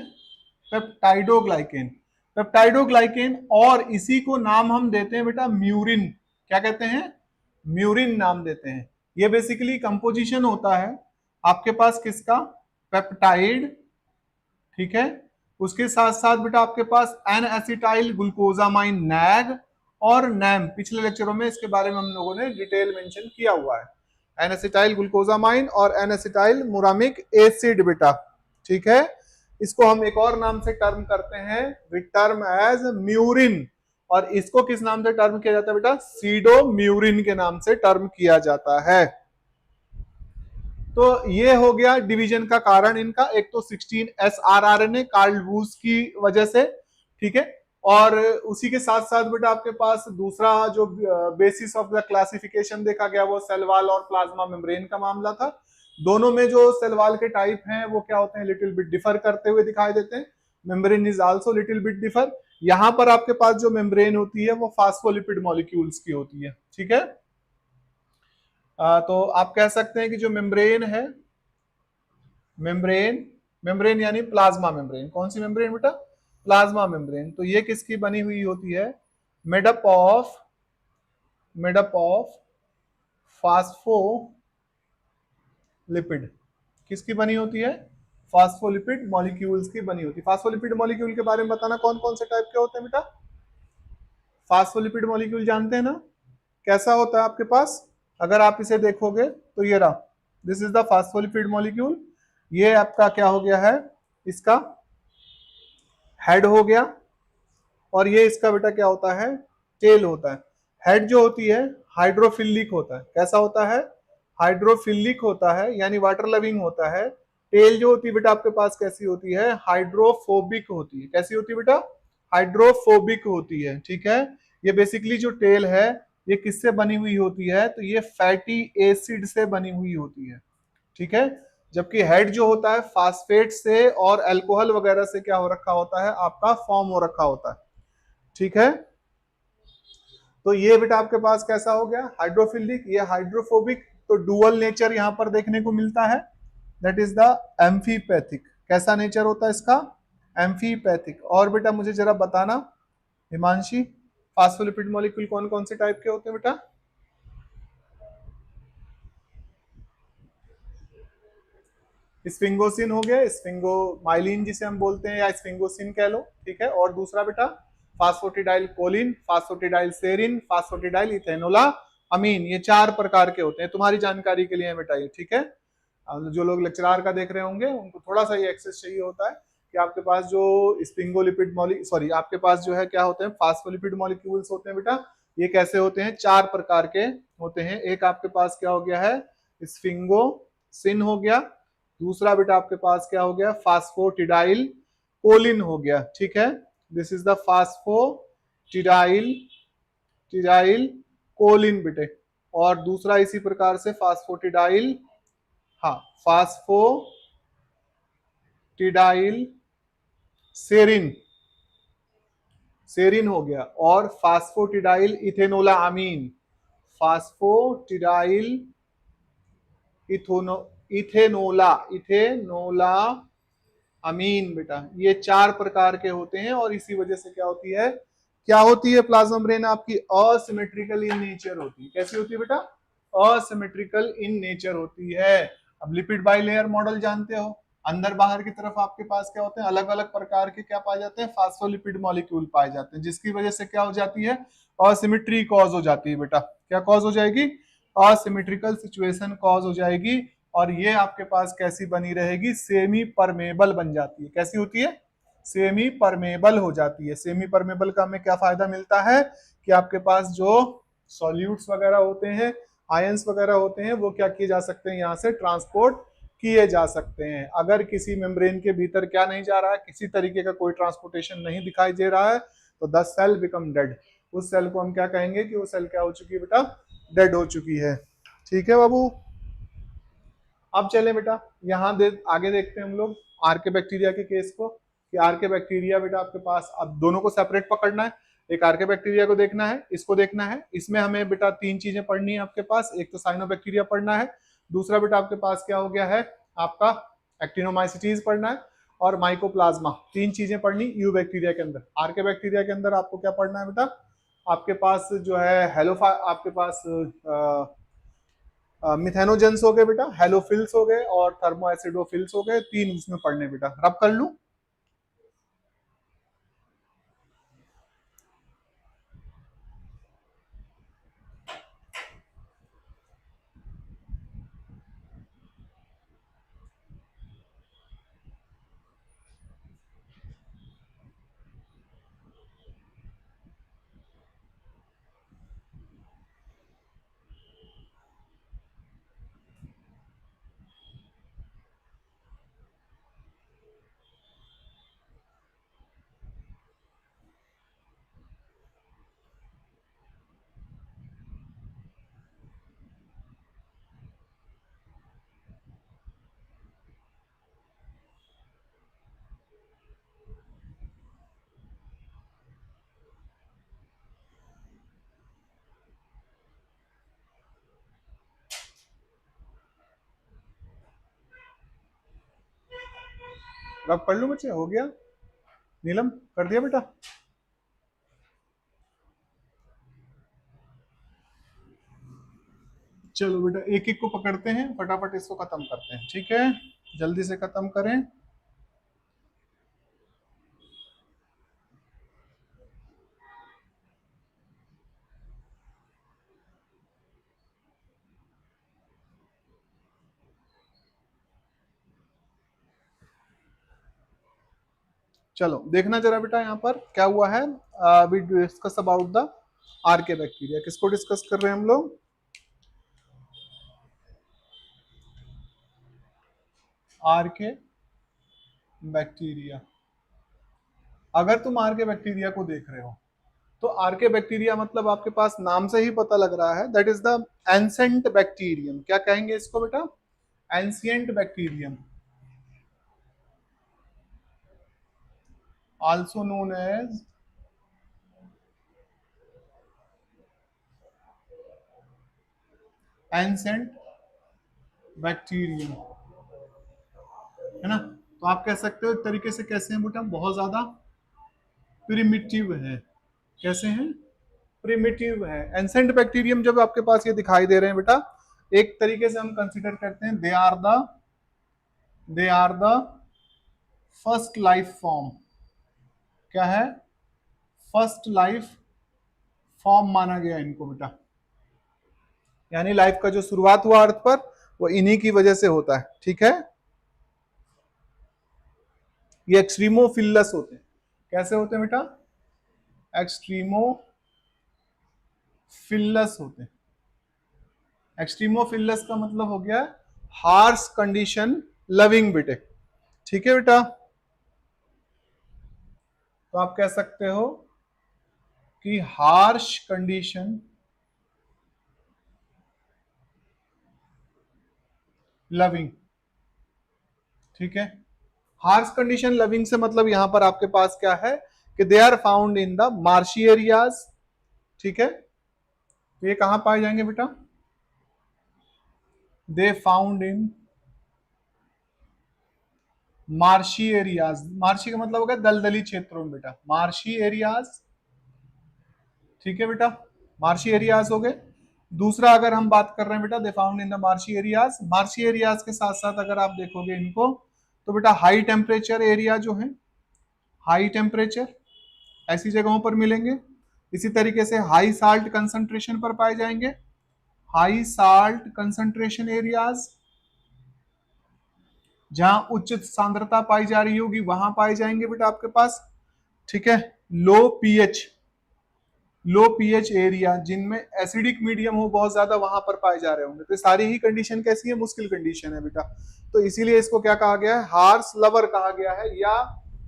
पेप्टाइडोग्लाइकेन। पेप्टाइडोग्लाइकेन, और इसी को नाम हम देते हैं बेटा म्यूरिन। क्या कहते हैं? म्यूरिन नाम देते हैं। ये बेसिकली कंपोजिशन होता है आपके पास किसका? पेप्टाइड, ठीक है। उसके साथ साथ बेटा आपके पास एन एसिटाइल ग्लूकोजामाइन नैग और नैम। पिछले लेक्चरों में इसके बारे में हम लोगों ने डिटेल मेंशन किया हुआ है। एन एसिटाइल ग्लूकोजामाइन और एन एसिटाइल मुरामिक एसिड बेटा, ठीक है। इसको हम एक और नाम से टर्म करते हैं, विद टर्म एज म्यूरिन। और इसको किस नाम से टर्म किया जाता है बेटा? सीडोम्यूरिन के नाम से टर्म किया जाता है। तो ये हो गया डिवीजन का कारण इनका। एक तो 16S RRNA कार्ल वूस की वजह से, ठीक है। और उसी के साथ साथ बेटा आपके पास दूसरा जो बेसिस ऑफ द क्लासिफिकेशन देखा गया वो सेल वॉल और प्लाज्मा मेम्ब्रेन का मामला था। दोनों में जो सेल वॉल के टाइप हैं वो क्या होते हैं? लिटिल बिट डिफर करते हुए दिखाई देते हैं। Membrane is also little bit differ. यहां पर आपके पास जो मेम्ब्रेन होती है वो फास्फोलिपिड मॉलिक्यूल्स की होती है, ठीक है। तो आप कह सकते हैं कि जो मेम्ब्रेन है, मेम्ब्रेन यानी प्लाज्मा मेम्ब्रेन। कौन सी मेम्ब्रेन बेटा? Plasma membrane. तो ये किसकी बनी हुई होती है? Made up of phospholipid. किसकी बनी होती है? फास्फोलिपिड मॉलिक्यूल्स की बनी होती है। फास्फोलिपिड मॉलिक्यूल के बारे में बताना, कौन कौन से टाइप के होते हैं बेटा? फास्फोलिपिड मॉलिक्यूल जानते हैं ना? कैसा होता है आपके पास? अगर आप इसे देखोगे तो ये रहा, this is the phospholipid molecule. ये आपका क्या हो गया है? इसका हेड हो गया, और ये इसका बेटा क्या होता है? टेल होता है। हेड जो होती है हाइड्रोफिलिक होता है। कैसा होता है? हाइड्रोफिलिक होता है, यानी वाटर लविंग होता है। टेल जो होती है बेटा आपके पास कैसी होती है? हाइड्रोफोबिक होती है। कैसी होती है बेटा? हाइड्रोफोबिक होती है, ठीक है। ये बेसिकली जो टेल है ये किससे बनी हुई होती है? तो ये फैटी एसिड से बनी हुई होती है, ठीक है। जबकि हेड जो होता है फास्फेट से और अल्कोहल वगैरह से क्या हो रखा होता है? आपका फॉर्म हो रखा होता है, ठीक है। तो ये बेटा आपके पास कैसा हो गया? हाइड्रोफिलिक, ये हाइड्रोफोबिक। तो डुअल नेचर यहां पर देखने को मिलता है, दैट इज द एम्फीपैथिक। कैसा नेचर होता है इसका? एम्फीपैथिक। और बेटा मुझे जरा बताना हिमांशी, फास्फोलिपिड मॉलिक्यूल कौन कौन से टाइप के होते हैं बेटा? स्फिंगोसिन हो गया, स्फिंगोमाइलिन जिसे हम बोलते हैं, या स्फिंगोसिन कह लो, ठीक है। और दूसरा बेटा फास्फोटिडाइल कोलिन, फास्फोटिडाइल सेरिन, फास्फोटिडाइल इथेनोला अमीन। ये 4 प्रकार के होते हैं, तुम्हारी जानकारी के लिए बेटा ये, ठीक है। जो लोग लेक्चरार का देख रहे होंगे उनको थोड़ा सा ये एक्सेस चाहिए होता है कि आपके पास जो स्पिंगोलिपिड आपके पास जो है क्या होते हैं? फास्फोलिपिड मॉलिक्यूल्स होते हैं बेटा। ये कैसे होते हैं? 4 प्रकार के होते हैं। एक आपके पास क्या हो गया है? स्फिंगोसिन हो गया। दूसरा बेटा आपके पास क्या हो गया? फास्फोटिडाइल कोलिन हो गया, ठीक है। दिस इज द फास्फोटिडाइल कोलिन बेटे। और दूसरा इसी प्रकार से फास्फोटिडाइल, हाँ, फास्फोटिडाइल सेरिन हो गया। और फास्फोटिडाइल इथेनोला अमीन, फास्फोटिडाइल इथेनोला अमीन बेटा। ये 4 प्रकार के होते हैं, और इसी वजह से क्या होती है? क्या होती है? प्लाज्मा मेम्ब्रेन आपकी असिमेट्रिकल इन नेचर होती है। कैसी होती है बेटा? असिमेट्रिकल इन नेचर होती है। अब लिपिड बाइलेयर मॉडल जानते हो, अंदर बाहर की तरफ आपके पास क्या होते हैं? अलग अलग प्रकार के क्या पाए जाते हैं? फास्फोलिपिड मॉलिक्यूल पाए जाते हैं, जिसकी वजह से क्या हो जाती है? असिमेट्री कॉज हो जाती है बेटा। क्या कॉज हो जाएगी? असिमेट्रिकल सिचुएशन कॉज हो जाएगी। और ये आपके पास कैसी बनी रहेगी? सेमी परमेबल बन जाती है। कैसी होती है? सेमी परमेबल हो जाती है। सेमी परमेबल का हमें क्या फायदा मिलता है? कि आपके पास जो सॉल्यूट्स वगैरह होते हैं, आयंस वगैरह होते हैं, वो क्या किए जा सकते हैं? यहाँ से ट्रांसपोर्ट किए जा सकते हैं। अगर किसी मेम्ब्रेन के भीतर क्या नहीं जा रहा है, किसी तरीके का कोई ट्रांसपोर्टेशन नहीं दिखाई दे रहा है, तो द सेल बिकम डेड। उस सेल को हम क्या कहेंगे? कि वो सेल क्या हो चुकी है बेटा? डेड हो चुकी है, ठीक है बाबू। अब चले बेटा यहाँ आगे देखते हैं हम लोग आर्के बैक्टीरिया के केस को, कि आर्के बैक्टीरिया बेटा आपके पास, अब दोनों को सेपरेट पकड़ना है। एक आर्के बैक्टीरिया को देखना है, इसको देखना है। इसमें हमें बेटा 3 चीजें पढ़नी है आपके पास। एक तो साइनोबैक्टीरिया पढ़ना है, दूसरा बेटा आपके पास क्या हो गया है, आपका एक्टिनोमाइसिटीज पढ़ना है और माइकोप्लाज्मा, तीन चीजें पढ़नी यू बैक्टीरिया के अंदर। आर्के बैक्टीरिया के अंदर आपको क्या पढ़ना है बेटा, आपके पास जो है हेलोफा, आपके पास मिथेनोजेंस हो गए बेटा, हेलोफिल्स हो गए और थर्मोएसिडोफिल्स हो गए, तीन उसमें पढ़ने बेटा। रब कर लूं? रब कर लूं बच्चे? हो गया? नीलम कर दिया बेटा? चलो बेटा एक एक को पकड़ते हैं, फटाफट इसको खत्म करते हैं, ठीक है? जल्दी से खत्म करें। चलो देखना जरा बेटा यहाँ पर क्या हुआ है। We discuss about the archaebacteria. किसको डिस्कस कर रहे हैं हम लोग? Archaebacteria. अगर तुम आर्के बैक्टीरिया को देख रहे हो तो आर्के बैक्टीरिया मतलब आपके पास नाम से ही पता लग रहा है, that is the ancient bacterium. क्या कहेंगे इसको बेटा? Ancient bacterium, also known as ancient bacterium, है ना? तो आप कह सकते हो एक तरीके से कैसे हैं बेटा, बहुत ज्यादा प्रिमिटिव है। कैसे हैं? प्रिमिटिव है। एंसेंट बैक्टीरियम जब आपके पास ये दिखाई दे रहे हैं बेटा, एक तरीके से हम कंसीडर करते हैं they are the first life form. क्या है? फर्स्ट लाइफ फॉर्म माना गया इनको बेटा, यानी लाइफ का जो शुरुआत हुआ अर्थ पर वो इन्हीं की वजह से होता है, ठीक है? ये एक्सट्रीमोफिलस होते हैं। कैसे होते हैं बेटा? एक्सट्रीमोफिलस होते हैं। एक्सट्रीमोफिलस का मतलब हो गया हार्श कंडीशन लविंग बेटे, ठीक है बेटा? तो आप कह सकते हो कि हार्श कंडीशन लविंग, ठीक है? हार्श कंडीशन लविंग से मतलब यहां पर आपके पास क्या है कि they are found in the marshy areas, ठीक है? तो ये कहां पाए जाएंगे बेटा? They found in marshy areas. Marshy का मतलब हो गया दलदली क्षेत्रों में बेटा, मार्शी एरियाज, ठीक है बेटा? मार्शी एरियाज हो गए। दूसरा अगर हम बात कर रहे हैं बेटा, they found in the marshy areas, marshy areas के साथ साथ अगर आप देखोगे इनको तो बेटा हाई टेम्परेचर एरिया जो है, हाई टेम्परेचर ऐसी जगहों पर मिलेंगे। इसी तरीके से हाई साल्ट कंसंट्रेशन पर पाए जाएंगे, हाई साल्ट कंसंट्रेशन एरियाज, जहां उच्च सांद्रता पाई जा रही होगी वहां पाए जाएंगे बेटा आपके पास, ठीक है? लो पीएच, लो पीएच एरिया जिनमें एसिडिक मीडियम हो बहुत ज्यादा वहां पर पाए जा रहे होंगे। तो सारी ही कंडीशन कैसी है? मुश्किल कंडीशन है बेटा। तो इसीलिए इसको क्या कहा गया है? हार्स लवर कहा गया है, या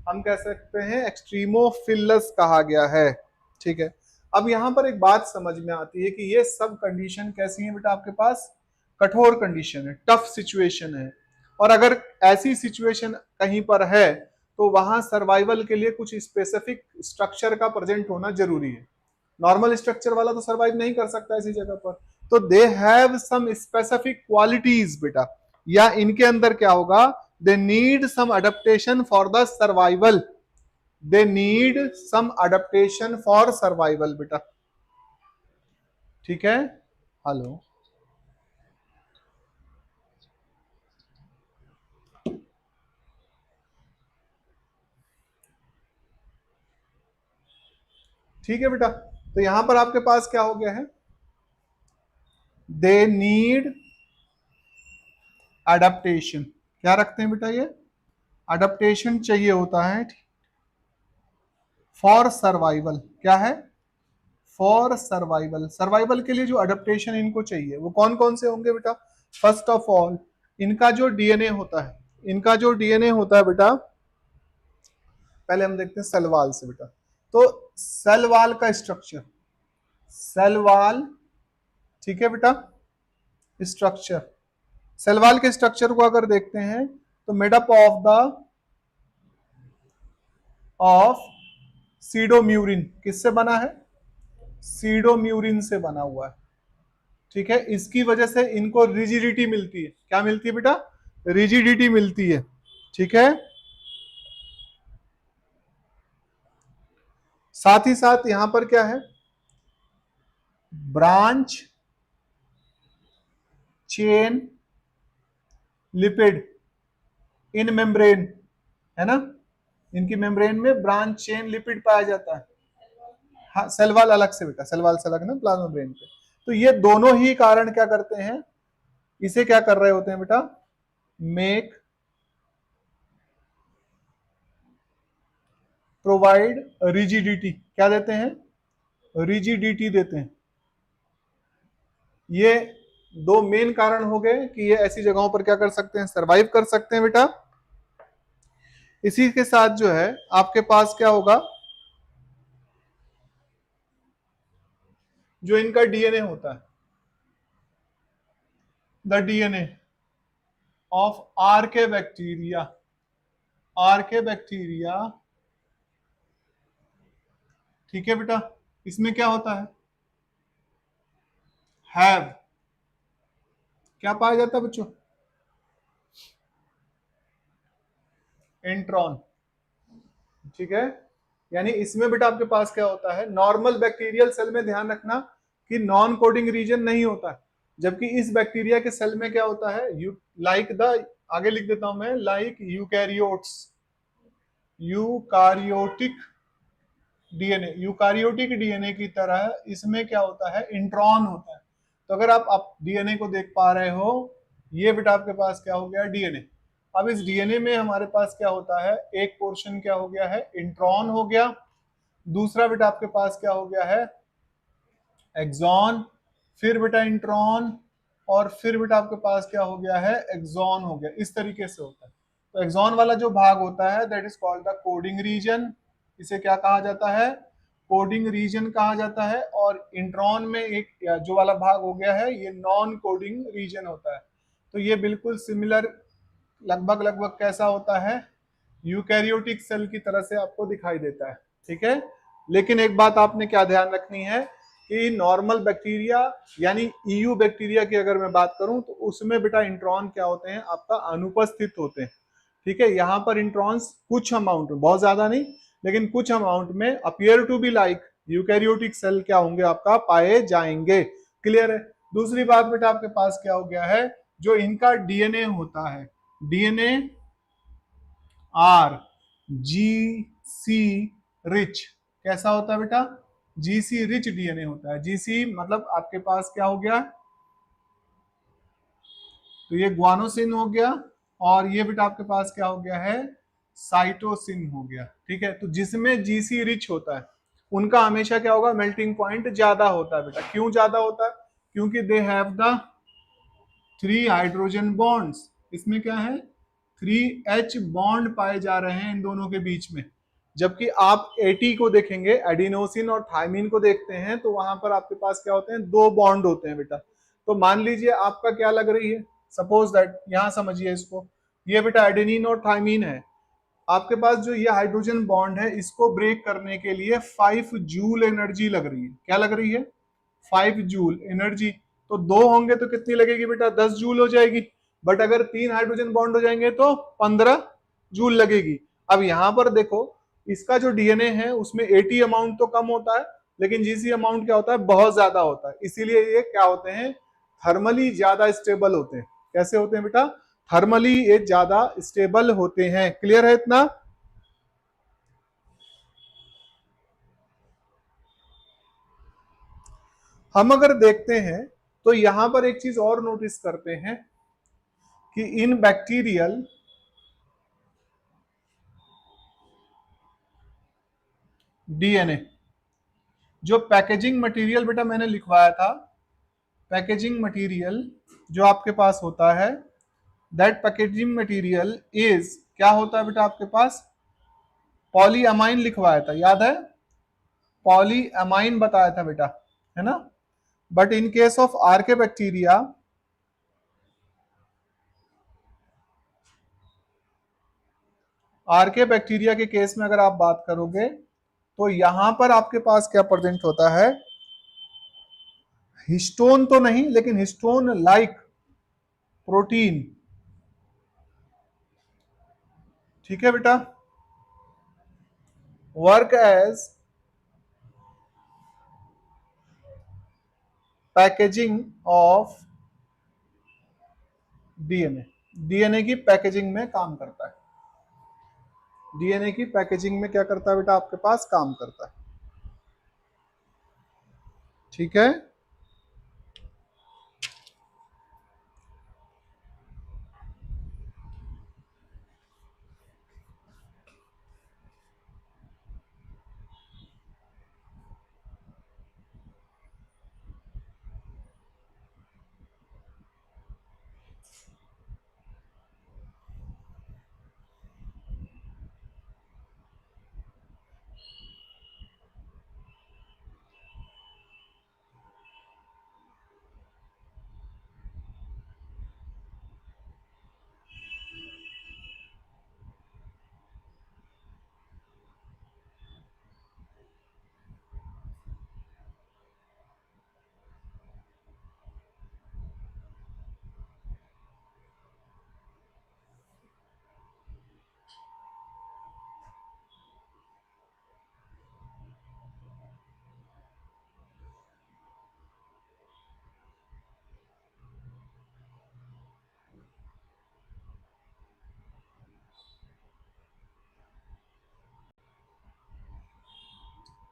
हम कह सकते हैं एक्सट्रीमोफिलस कहा गया है, ठीक है? अब यहां पर एक बात समझ में आती है कि ये सब कंडीशन कैसी है बेटा आपके पास? कठोर कंडीशन है, टफ सिचुएशन है। और अगर ऐसी सिचुएशन कहीं पर है तो वहां सर्वाइवल के लिए कुछ स्पेसिफिक स्ट्रक्चर का प्रेजेंट होना जरूरी है। नॉर्मल स्ट्रक्चर वाला तो सर्वाइव नहीं कर सकता ऐसी जगह पर, तो they have some specific qualities बेटा, या इनके अंदर क्या होगा, they need some adaptation for the survival, they need some adaptation for survival बेटा, ठीक है। हेलो, ठीक है बेटा। तो यहां पर आपके पास क्या हो गया है, दे नीड अडेप्टेशन, क्या रखते हैं बेटा, ये अडेप्टेशन चाहिए होता है फॉर सर्वाइवल, क्या है, फॉर सर्वाइवल, सर्वाइवल के लिए जो अडेप्टेशन इनको चाहिए वो कौन कौन से होंगे बेटा। फर्स्ट ऑफ ऑल इनका जो डीएनए होता है, इनका जो डीएनए होता है बेटा, पहले हम देखते हैं सेल वॉल से बेटा। तो सेल वॉल का स्ट्रक्चर, सेल वॉल, ठीक है बेटा, स्ट्रक्चर, सेल वॉल के स्ट्रक्चर को अगर देखते हैं तो मेडअप ऑफ सीडोम्यूरिन, किससे बना है, सीडोम्यूरिन से बना हुआ है, ठीक है। इसकी वजह से इनको रिजिडिटी मिलती है, क्या मिलती है बेटा, रिजिडिटी मिलती है, ठीक है। साथ ही साथ यहां पर क्या है, ब्रांच चेन लिपिड इन मेम्ब्रेन, है ना, इनकी मेम्ब्रेन में ब्रांच चेन लिपिड पाया जाता है। हाँ, सेल वॉल अलग से बेटा, सेल वॉल से अलग ना प्लाज्मा मेम्ब्रेन पे। तो ये दोनों ही कारण क्या करते हैं, इसे क्या कर रहे होते हैं बेटा, मेक, प्रोवाइड रिजिडिटी, क्या देते हैं, रिजिडिटी देते हैं। ये दो मेन कारण हो गए कि ये ऐसी जगहों पर क्या कर सकते हैं, सरवाइव कर सकते हैं बेटा। इसी के साथ जो है आपके पास क्या होगा, जो इनका डीएनए होता है, the DNA of archaebacteria, archaebacteria, ठीक है बेटा, इसमें क्या होता है, हैव, क्या पाया जाता है बच्चों, इंट्रॉन, ठीक है। यानी इसमें बेटा आपके पास क्या होता है, नॉर्मल बैक्टीरियल सेल में ध्यान रखना कि नॉन कोडिंग रीजन नहीं होता है, जबकि इस बैक्टीरिया के सेल में क्या होता है, यू लाइक द, आगे लिख देता हूं मैं, like eukaryotes, eukaryotic DNA, eukaryotic DNA की तरह इसमें क्या होता है, इंट्रॉन होता है। तो अगर आप डीएनए को देख पा रहे हो, ये बेटा आपके पास क्या हो गया, डीएनए। अब इस डीएनए में हमारे पास क्या होता है, एक पोर्शन क्या हो गया है, इंट्रॉन हो गया, दूसरा बेटा आपके पास क्या हो गया है, एक्सॉन, फिर बेटा इंट्रॉन, और फिर बेटा आपके पास क्या हो गया है, एक्सॉन हो गया। इस तरीके से होता है। तो एक्सॉन वाला जो भाग होता है that is called the coding region, इसे क्या कहा जाता है, कोडिंग रीजन कहा जाता है। और इंट्रॉन में एक जो वाला भाग हो गया है ये नॉन कोडिंग रीजन होता है। तो ये बिल्कुल सिमिलर, लगभग लगभग कैसा होता है, यूकैरियोटिक सेल की तरह से आपको दिखाई देता है, ठीक है। लेकिन एक बात आपने क्या ध्यान रखनी है कि नॉर्मल बैक्टीरिया यानी ईयू बैक्टीरिया की अगर मैं बात करूं तो उसमें बेटा इंट्रॉन क्या होते हैं, आपका अनुपस्थित होते हैं, ठीक है। यहां पर इंट्रॉन्स कुछ अमाउंट में, बहुत ज्यादा नहीं लेकिन कुछ अमाउंट में appear to be like eukaryotic cell क्या होंगे, आपका पाए जाएंगे। क्लियर है। दूसरी बात बेटा आपके पास क्या हो गया है, जो इनका डीएनए होता है, डीएनए आर जी सी रिच, कैसा होता है बेटा, जीसी रिच डीएनए होता है। जीसी मतलब आपके पास क्या हो गया, तो ये ग्वानोसिन हो गया, और ये बेटा आपके पास क्या हो गया है, साइटोसिन हो गया, ठीक है। तो जिसमें जीसी रिच होता है उनका हमेशा क्या होगा, मेल्टिंग पॉइंट ज्यादा होता है बेटा। क्यों ज्यादा होता है, क्योंकि they have the 3 hydrogen bonds, इसमें क्या है, 3H बॉन्ड पाए जा रहे हैं इन दोनों के बीच में। जबकि आप एटी को देखेंगे, एडिनोसिन और थाइमिन को देखते हैं तो वहां पर आपके पास क्या होते हैं, 2 बॉन्ड होते हैं बेटा। तो मान लीजिए आपका क्या लग रही है, सपोज दैट, यहां समझिए इसको, ये बेटा एडेनिन और थाइमिन है, आपके पास जो ये हाइड्रोजन बॉन्ड है इसको ब्रेक करने के लिए 5 जूल एनर्जी लग रही है, क्या लग रही है, 5 जूल एनर्जी। तो 2 होंगे तो कितनी लगेगी बेटा, 10 जूल हो जाएगी। बट अगर 3 हाइड्रोजन बॉन्ड हो जाएंगे तो 15 जूल लगेगी। अब यहां पर देखो, इसका जो डीएनए है उसमें 80 अमाउंट तो कम होता है, लेकिन जीसी अमाउंट क्या होता है, बहुत ज्यादा होता है। इसीलिए ये क्या होते हैं, थर्मली ज्यादा स्टेबल होते हैं। कैसे होते हैं बेटा, थर्मली ये ज्यादा स्टेबल होते हैं। क्लियर है इतना? हम अगर देखते हैं तो यहां पर एक चीज और नोटिस करते हैं कि इन बैक्टीरियल डीएनए जो पैकेजिंग मटेरियल बेटा मैंने लिखवाया था, पैकेजिंग मटेरियल जो आपके पास होता है, दैट पैकेजिंग मटेरियल इज, क्या होता है बेटा आपके पास, पॉलीअमाइन लिखवाया था, याद है, पॉलीअमाइन बताया था बेटा, है ना। But in case of archaebacteria, archaebacteria के केस में अगर आप बात करोगे तो यहां पर आपके पास क्या प्रेजेंट होता है, हिस्टोन तो नहीं लेकिन हिस्टोन लाइक प्रोटीन। ठीक है बेटा, work as packaging of DNA, DNA की पैकेजिंग में काम करता है, डीएनए की पैकेजिंग में क्या करता है बेटा आपके पास, काम करता है। ठीक है,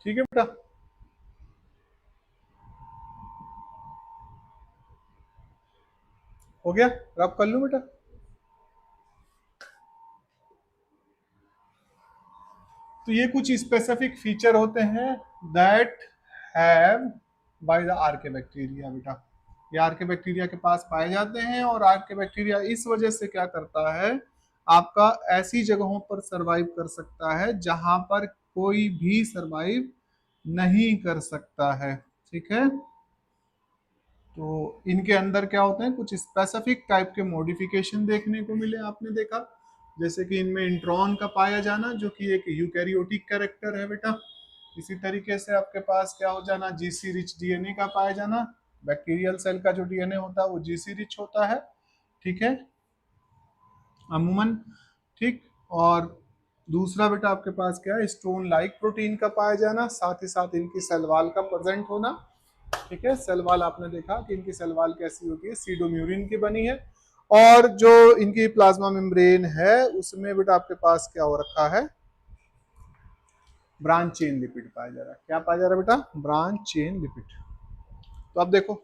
ठीक है बेटा, हो गया, रब कर लूं बेटा। तो ये कुछ स्पेसिफिक फीचर होते हैं that have by the archaebacteria बेटा, ये आर्के बैक्टीरिया के पास पाए जाते हैं। और आर्के बैक्टीरिया इस वजह से क्या करता है, आपका ऐसी जगहों पर सरवाइव कर सकता है जहां पर कोई भी सरवाइव नहीं कर सकता है। ठीक है, तो इनके अंदर क्या होते हैं, कुछ स्पेसिफिक टाइप के मॉडिफिकेशन देखने को मिले, आपने देखा, जैसे कि इनमें इंट्रॉन का पाया जाना जो कि एक यूकैरियोटिक कैरेक्टर है बेटा। इसी तरीके से आपके पास क्या हो जाना, जीसी रिच डीएनए का पाया जाना, बैक्टीरियल सेल का जो डीएनए होता है वो जीसी रिच होता है। ठीक है, अमूमन। ठीक, और दूसरा बेटा आपके पास क्या है, स्टोन लाइक प्रोटीन का पाया जाना, साथ ही साथ इनकी सेल वॉल का प्रेजेंट होना। ठीक है, सेल वॉल आपने देखा कि इनकी सेल वॉल कैसी होती है, सीडोम्यूरिन की बनी है। और जो इनकी प्लाज्मा मेम्ब्रेन है उसमें बेटा आपके पास क्या हो रखा है, ब्रांच चेन लिपिड पाया जा रहा है। क्या पाया जा रहा है बेटा, ब्रांच चेन लिपिड। तो अब देखो,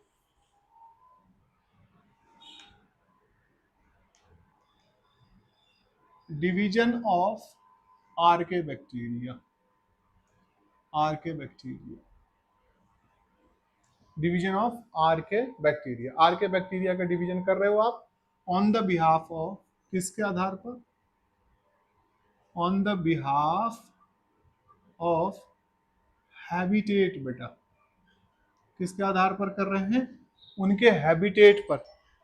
division of archaebacteria, archaebacteria, division of archaebacteria, archaebacteria का डिवीजन कर रहे हो आप ऑन द बिहाफ ऑफ, किसके आधार पर, on the behalf of habitat बेटा, किसके आधार पर कर रहे हैं, उनके हैबिटेट पर,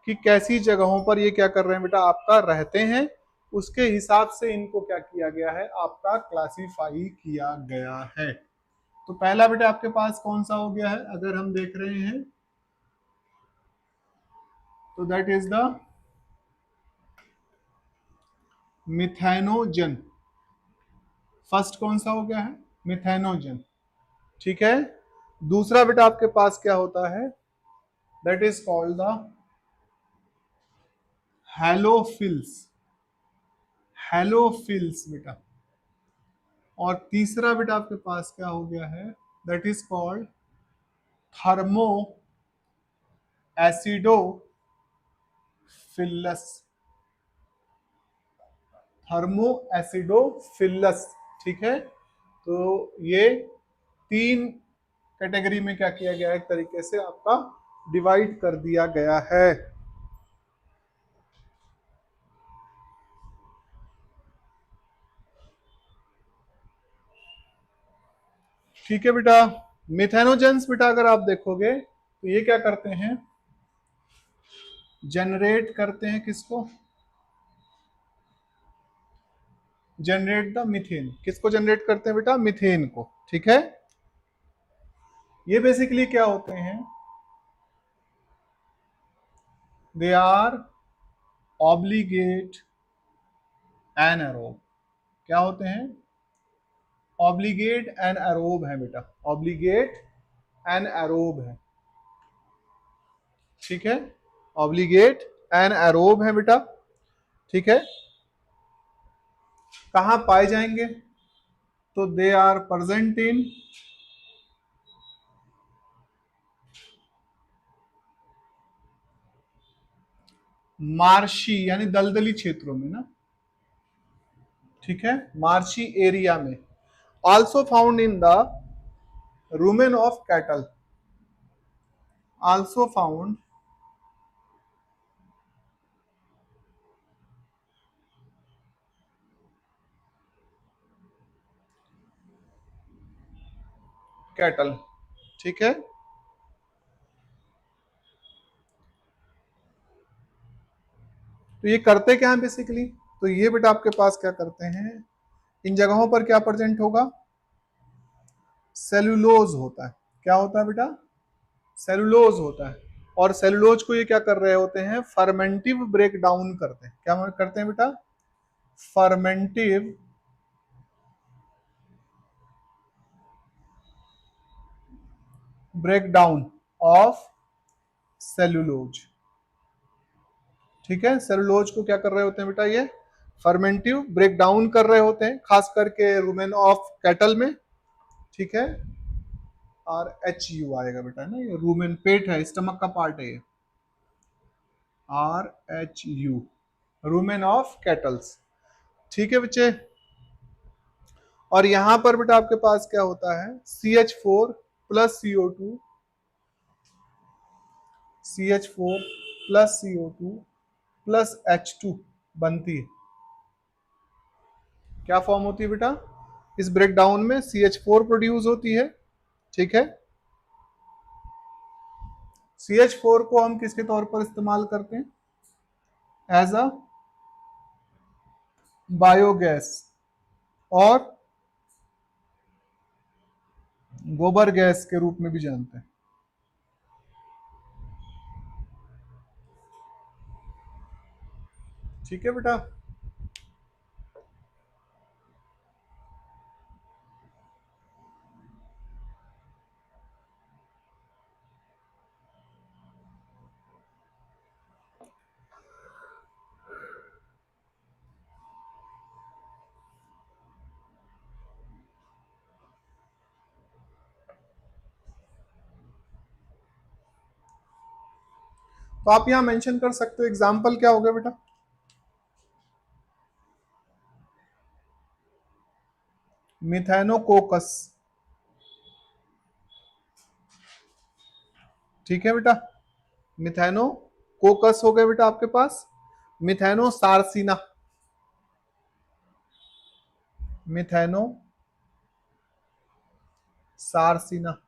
कि कैसी जगहों पर ये क्या कर रहे हैं बेटा आपका रहते हैं, उसके हिसाब से इनको क्या किया गया है, आपका क्लासिफाई किया गया है। तो पहला बेटा आपके पास कौन सा हो गया है, अगर हम देख रहे हैं तो that is the methanogen. First कौन सा हो गया है? मिथेनोजन। ठीक है। दूसरा बेटा आपके पास क्या होता है? That is called the halophiles. Halophiles बेटा। और तीसरा बेटा आपके पास क्या हो गया है? That is called thermo acidophilus. Thermo acidophilus. ठीक है। तो ये तीन कैटेगरी में क्या किया गया है? एक तरीके से आपका डिवाइड कर दिया गया है। ठीक है बेटा। मिथेनोजेंस बेटा अगर आप देखोगे तो ये क्या करते हैं? जनरेट करते हैं किसको? Generate the methane. किसको जनरेट करते हैं बेटा? मीथेन को। ठीक है। ये बेसिकली क्या होते हैं? They are obligate anaerobe. क्या होते हैं? ऑब्लिगेट एन एरोब है बेटा। ऑब्लिगेट एन एरोब है। ठीक है। ऑब्लिगेट एन एरोब है बेटा। ठीक है। कहां पाए जाएंगे? तो they are present in marshy यानी दलदली क्षेत्रों में ना। ठीक है। मार्शी एरिया में। Also found in the rumen of cattle. Also found cattle. ठीक है। तो ये करते क्या है बेसिकली? तो ये बेटा आपके पास क्या करते हैं? इन जगहों पर क्या प्रेजेंट होगा? सेलुलोज होता है। क्या होता है बेटा? सेलुलोज होता है। और सेलुलोज को ये क्या कर रहे होते हैं? फर्मेंटिव ब्रेक डाउन करते हैं। क्या करते हैं बेटा? फर्मेंटिव ब्रेक डाउन ऑफ सेलुलोज। ठीक है। सेलुलोज को क्या कर रहे होते हैं बेटा? ये फर्मेंटिव ब्रेक डाउन कर रहे होते हैं, खास करके रुमेन ऑफ कैटल में। ठीक है। और एच यू आएगा बेटा ना, ये रूमेन पेट है, स्टमक का पार्ट है ये। R H U, rumen of kettles. ठीक है बच्चे। और यहां पर बेटा आपके पास क्या होता है? CH4 plus CO2, CH4 plus CO2 plus H2 बनती है। क्या फॉर्म होती है बेटा? इस ब्रेकडाउन में CH4 प्रोड्यूस होती है। ठीक है। CH4 को हम किसके तौर पर इस्तेमाल करते हैं? एज अ बायोगैस और गोबर गैस के रूप में भी जानते हैं। ठीक है बेटा। तो आप यहां मेंशन कर सकते हो, एग्जाम्पल क्या होगा बेटा? मिथेनोकोकस। ठीक है बेटा। मिथेनोकोकस हो गए बेटा आपके पास। मिथेनो सार्सिना। मिथेनो सार्सिना।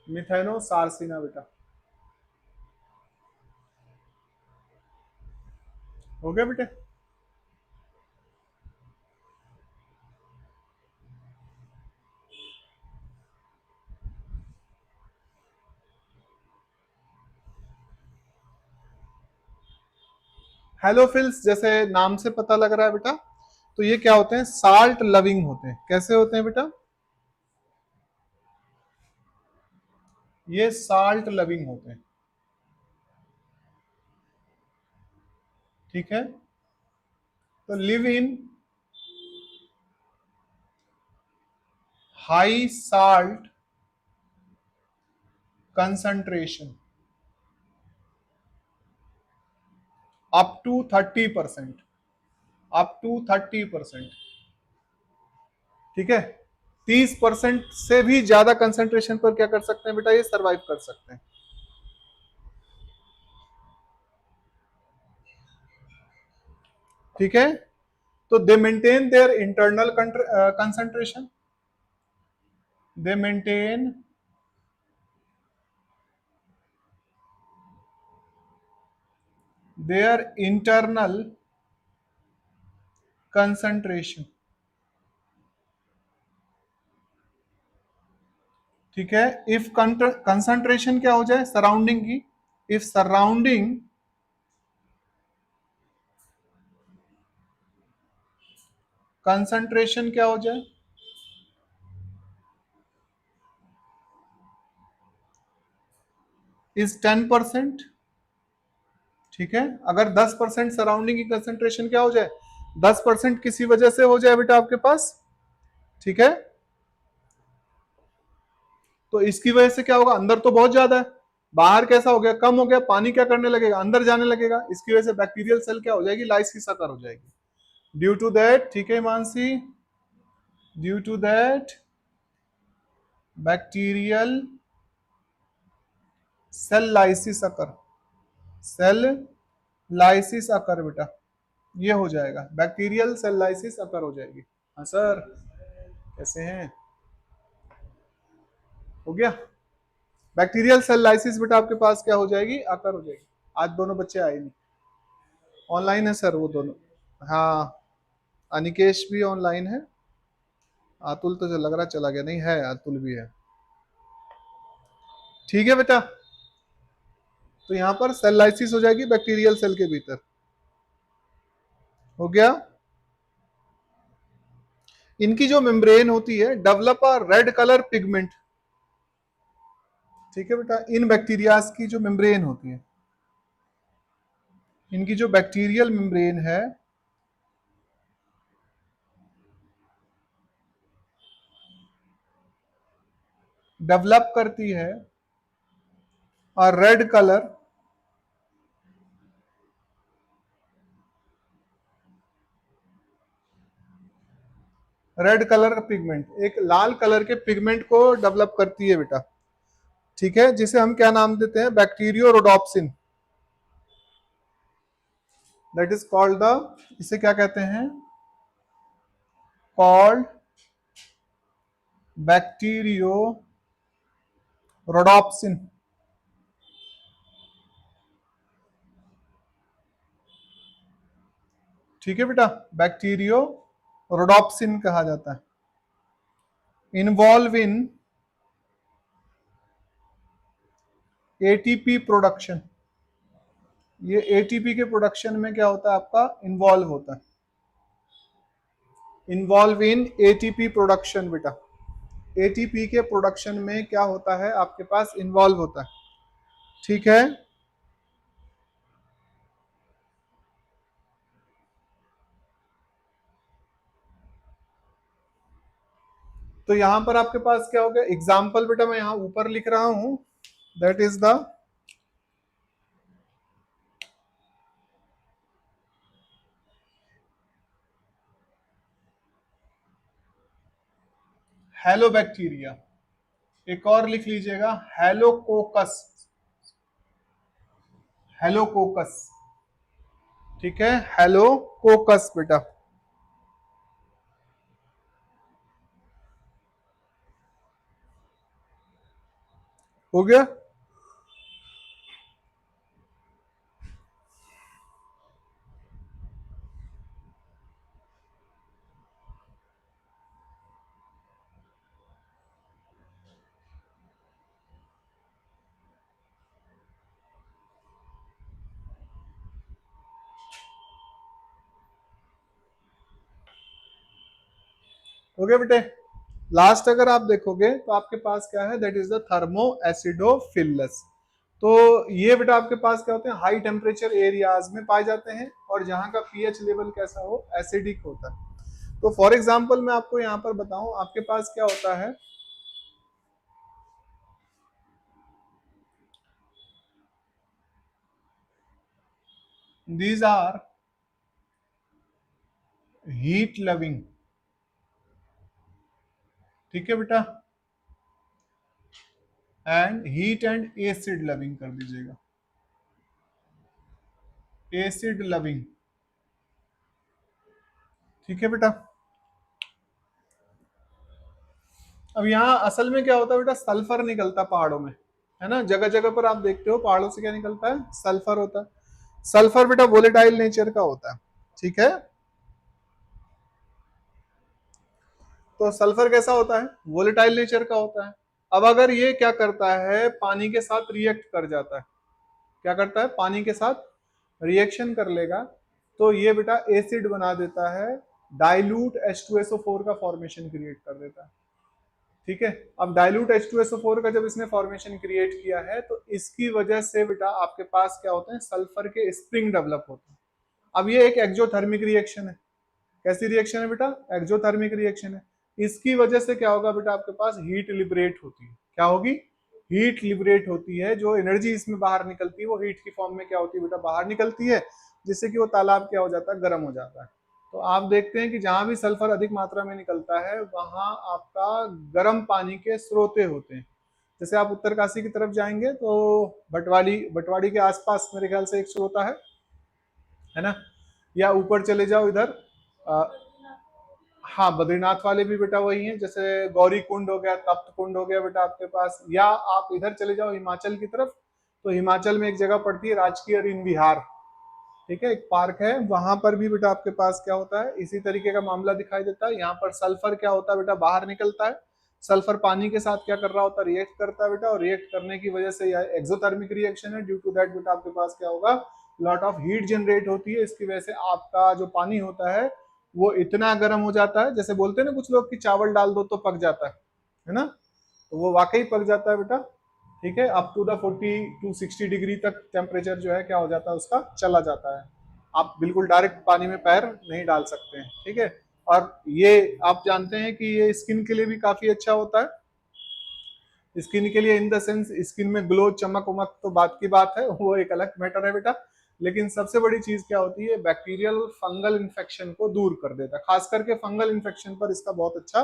मिथेनो सार्सिना बेटा। हो गया बेटे। हेलोफिल्स जैसे नाम से पता लग रहा है बेटा, तो ये क्या होते हैं, साल्ट लविंग होते हैं। कैसे होते हैं बेटा, ये साल्ट लविंग होते हैं। ठीक है, तो live in high salt concentration up to 30%, up to 30%। ठीक है, 30% से भी ज्यादा कंसंट्रेशन पर क्या कर सकते हैं बेटा, ये सरवाइव कर सकते हैं। ठीक है, तो दे maintain their internal concentration, they maintain their internal concentration. ठीक है, इफ कंसंट्रेशन क्या हो जाए, सराउंडिंग की, इफ सराउंडिंग कंसंट्रेशन क्या हो जाए, इज 10%। ठीक है, अगर 10% सराउंडिंग की कंसंट्रेशन क्या हो जाए, 10% किसी वजह से हो जाए बेटा आपके पास। ठीक है, तो इसकी वजह से क्या होगा, अंदर तो बहुत ज्यादा है, बाहर कैसा हो गया, कम हो गया, पानी क्या करने लगेगा, अंदर जाने लगेगा, इसकी वजह से बैक्टीरियल सेल क्या हो जाएगी, लाइसिस आकार हो जाएगी। ड्यू टू दैट, ठीक है Mansi, due to that bacterial cell lysis occur, cell lysis occur बेटा, ये हो जाएगा, बैक्टीरियल सेल लाइसिस अकर हो जाएगी। हाँ सर, कैसे हैं, हो गया। बैक्टीरियल सेल लाइसिस बेटा आपके पास क्या हो जाएगी, अकर हो जाएगी। आज दोनों बच्चे आए नहीं, ऑनलाइन है सर वो दोनों। हाँ, अनिकेश भी ऑनलाइन है, अतुल तो जो लग रहा चला गया, नहीं है, अतुल भी है। ठीक है बेटा, तो यहाँ पर सेल लाइसिस हो जाएगी बैक्टीरियल सेल के भीतर, हो गया। इनकी जो मेम्ब्रेन होती है, develop a red colour pigment. ठीक है बेटा, इन बैक्टीरियाज की जो मेम्ब्रेन होती है, इनकी जो बैक्टीरियल मेम्ब्रेन है, डेवलप करती है और रेड कलर, रेड कलर का पिगमेंट, एक लाल कलर के पिगमेंट को डेवलप करती है बेटा। ठीक है, जिसे हम क्या नाम देते हैं, bacterio rhodopsin, that is called the, इसे क्या कहते हैं, कॉल्ड बैक्टीरियो रोडोप्सिन। ठीक है बेटा, बैक्टीरियो रोडोप्सिन कहा जाता है। इन्वॉल्व इन एटीपी प्रोडक्शन, ये एटीपी के प्रोडक्शन में क्या होता है आपका, इन्वॉल्व होता है। इन्वॉल्व इन एटीपी प्रोडक्शन बेटा, एटीपी के प्रोडक्शन में क्या होता है आपके पास, इन्वॉल्व होता है। ठीक है, तो यहां पर आपके पास क्या हो गया, एग्जाम्पल बेटा मैं यहां ऊपर लिख रहा हूं, दैट इज द हेलोबैक्टीरिया, एक और लिख लीजिएगा, हेलोकोकस, हेलोकोकस। ठीक है, हेलोकोकस बेटा, हो गया। हो गया बेटे। लास्ट अगर आप देखोगे तो आपके पास क्या है, that is the thermo acidophilus. तो ये बेटा आपके पास क्या होते हैं, हाई टेम्परेचर एरियाज में पाए जाते हैं और जहां का पीएच लेवल कैसा हो, एसिडिक होता है। तो फॉर एग्जांपल मैं आपको यहाँ पर बताऊं, आपके पास क्या होता है, दीज आर हीट लविंग, ठीक है बेटा, and heat and acid loving कर दीजिएगा, एसिड लविंग, ठीक है बेटा। अब यहाँ असल में क्या होता है बेटा, सल्फर निकलता पहाड़ों में, है ना, जगह जगह पर आप देखते हो पहाड़ों से क्या निकलता है, सल्फर होता है। सल्फर बेटा वोलेटाइल नेचर का होता है, ठीक है। तो सल्फर कैसा होता है, वोलेटाइल नेचर का होता है। अब अगर ये क्या करता है, पानी के साथ रिएक्ट कर जाता है, क्या करता है, पानी के साथ रिएक्शन कर लेगा, तो ये बेटा एसिड बना देता है, डाइल्यूट H2SO4 का फॉर्मेशन क्रिएट कर देता है, ठीक है। अब डाइल्यूट H2SO4 का जब इसने फॉर्मेशन क्रिएट किया है, तो इसकी वजह से बेटा आपके पास क्या होते हैं, सल्फर के स्प्रिंग डेवलप होते हैं। अब ये एक एक्सोथर्मिक रिएक्शन है। कैसी रिएक्शन है बेटा, एक्सोथर्मिक रिएक्शन है। इसकी वजह से क्या होगा बेटा, आपके पास हीट लिबरेट होती है, क्या होगी, हीट लिबरेट होती है। जो एनर्जी इसमें बाहर निकलती है वो हीट की फॉर्म में क्या होती है बेटा, बाहर निकलती है, जिससे कि वो तालाब क्या हो जाता है, गर्म हो जाता है। तो आप देखते हैं कि जहां भी सल्फर अधिक मात्रा में निकलता है वहां आपका गर्म पानी के स्रोते होते हैं। जैसे आप उत्तरकाशी की तरफ जाएंगे तो भटवाड़ी, भटवाड़ी के आसपास मेरे ख्याल से एक स्रोता है ना, या ऊपर चले जाओ इधर, हाँ बद्रीनाथ वाले भी बेटा वही हैं, जैसे गौरी कुंड हो गया, तप्त कुंड हो गया बेटा आपके पास, या आप इधर चले जाओ हिमाचल की तरफ, तो हिमाचल में एक जगह पड़ती है राजकीय ऋण विहार, ठीक है, एक पार्क है, वहां पर भी बेटा आपके पास क्या होता है, इसी तरीके का मामला दिखाई देता है। यहाँ पर सल्फर क्या होता है बेटा, बाहर निकलता है। सल्फर पानी के साथ क्या कर रहा होता है, रिएक्ट करता है बेटा, और रिएक्ट करने की वजह से यह एक्सोथर्मिक रिएक्शन है। ड्यू टू दैट बेटा आपके पास क्या होगा, लॉट ऑफ हीट जनरेट होती है। इसकी वजह से आपका जो पानी होता है वो इतना गर्म हो जाता है, जैसे बोलते हैं ना कुछ लोग कि चावल डाल दो तो पक जाता है ना, तो वो वाकई पक जाता है बेटा, ठीक है। Up to the 40 to 60 degree तक टेम्परेचर जो है क्या हो जाता है उसका, चला जाता है। आप बिल्कुल डायरेक्ट पानी में पैर नहीं डाल सकते हैं, ठीक है। और ये आप जानते हैं कि ये स्किन के लिए भी काफी अच्छा होता है। स्किन के लिए इन द सेंस, स्किन में ग्लो, चमक उमक तो बात की बात है, वो एक अलग मैटर है बेटा। लेकिन सबसे बड़ी चीज क्या होती है, बैक्टीरियल फंगल इन्फेक्शन को दूर कर देता है। खास करके फंगल इन्फेक्शन पर इसका बहुत अच्छा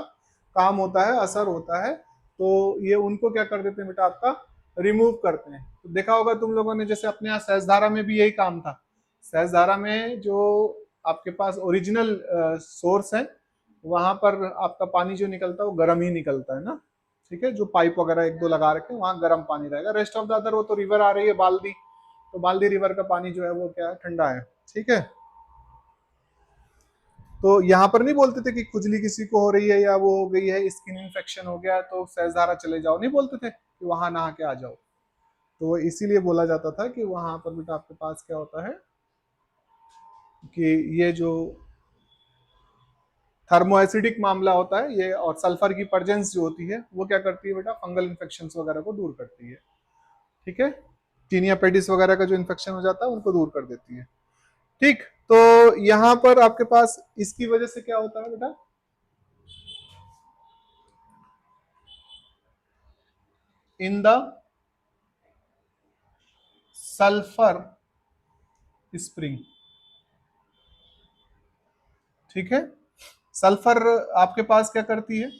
काम होता है, असर होता है। तो ये उनको क्या कर देते हैं बेटा, आपका रिमूव करते हैं। तो देखा होगा तुम लोगों ने, जैसे अपने यहाँ सहजधारा में भी यही काम था। सहजधारा में जो आपके पास ओरिजिनल सोर्स है, वहां पर आपका पानी जो निकलता है वो गर्म ही निकलता है ना, ठीक है। जो पाइप वगैरह एक दो लगा रखे वहां गर्म पानी रहेगा, रेस्ट ऑफ द अदर वो तो रिवर आ रही है बाल्दी, तो बाल्दी रिवर का पानी जो है वो क्या है, ठंडा है, ठीक है। तो यहाँ पर नहीं बोलते थे कि खुजली किसी को हो रही है या वो हो गई है, स्किन इन्फेक्शन हो गया तो सहजधारा चले जाओ, नहीं बोलते थे कि वहां नहा के आ जाओ। तो वो इसीलिए बोला जाता था कि वहां पर बेटा आपके पास क्या होता है कि ये जो थर्मोएसिडिक मामला होता है ये, और सल्फर की प्रेजेंस जो होती है वो क्या करती है बेटा, फंगल इन्फेक्शन वगैरह को दूर करती है, ठीक है। टीनिया पेडिस वगैरह का जो इन्फेक्शन हो जाता है उनको दूर कर देती है, ठीक। तो यहाँ पर आपके पास इसकी वजह से क्या होता है बेटा, इन द सल्फर स्प्रिंग, ठीक है। सल्फर आपके पास क्या करती है,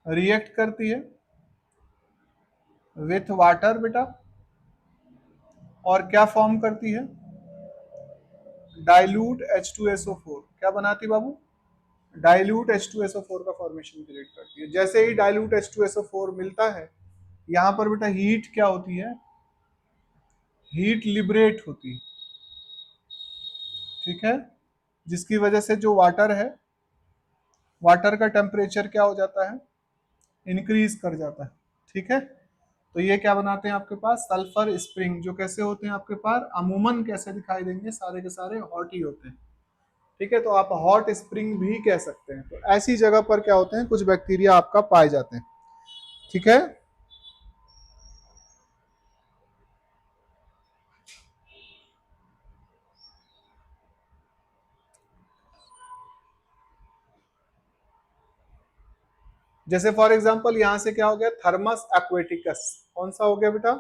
रिएक्ट करती है विथ वाटर बेटा, और क्या फॉर्म करती है, डाइल्यूट H2SO4, क्या बनाती बाबू, डाइल्यूट H2SO4 का फॉर्मेशन क्रिएट करती है। जैसे ही डाइल्यूट H2SO4 मिलता है, यहाँ पर बेटा हीट क्या होती है, हीट लिबरेट होती है, ठीक है। जिसकी वजह से जो वाटर है, वाटर का टेम्परेचर क्या हो जाता है, इंक्रीज कर जाता है, ठीक है। तो ये क्या बनाते हैं आपके पास, सल्फर स्प्रिंग, जो कैसे होते हैं आपके पास, अमूमन कैसे दिखाई देंगे, सारे के सारे हॉट ही होते हैं, ठीक है, तो आप हॉट स्प्रिंग भी कह सकते हैं। तो ऐसी जगह पर क्या होते हैं, कुछ बैक्टीरिया आपका पाए जाते हैं। ठीक है, जैसे फॉर एग्जांपल यहां से क्या हो गया, थर्मस एक्वेटिकस, कौन सा हो गया बेटा,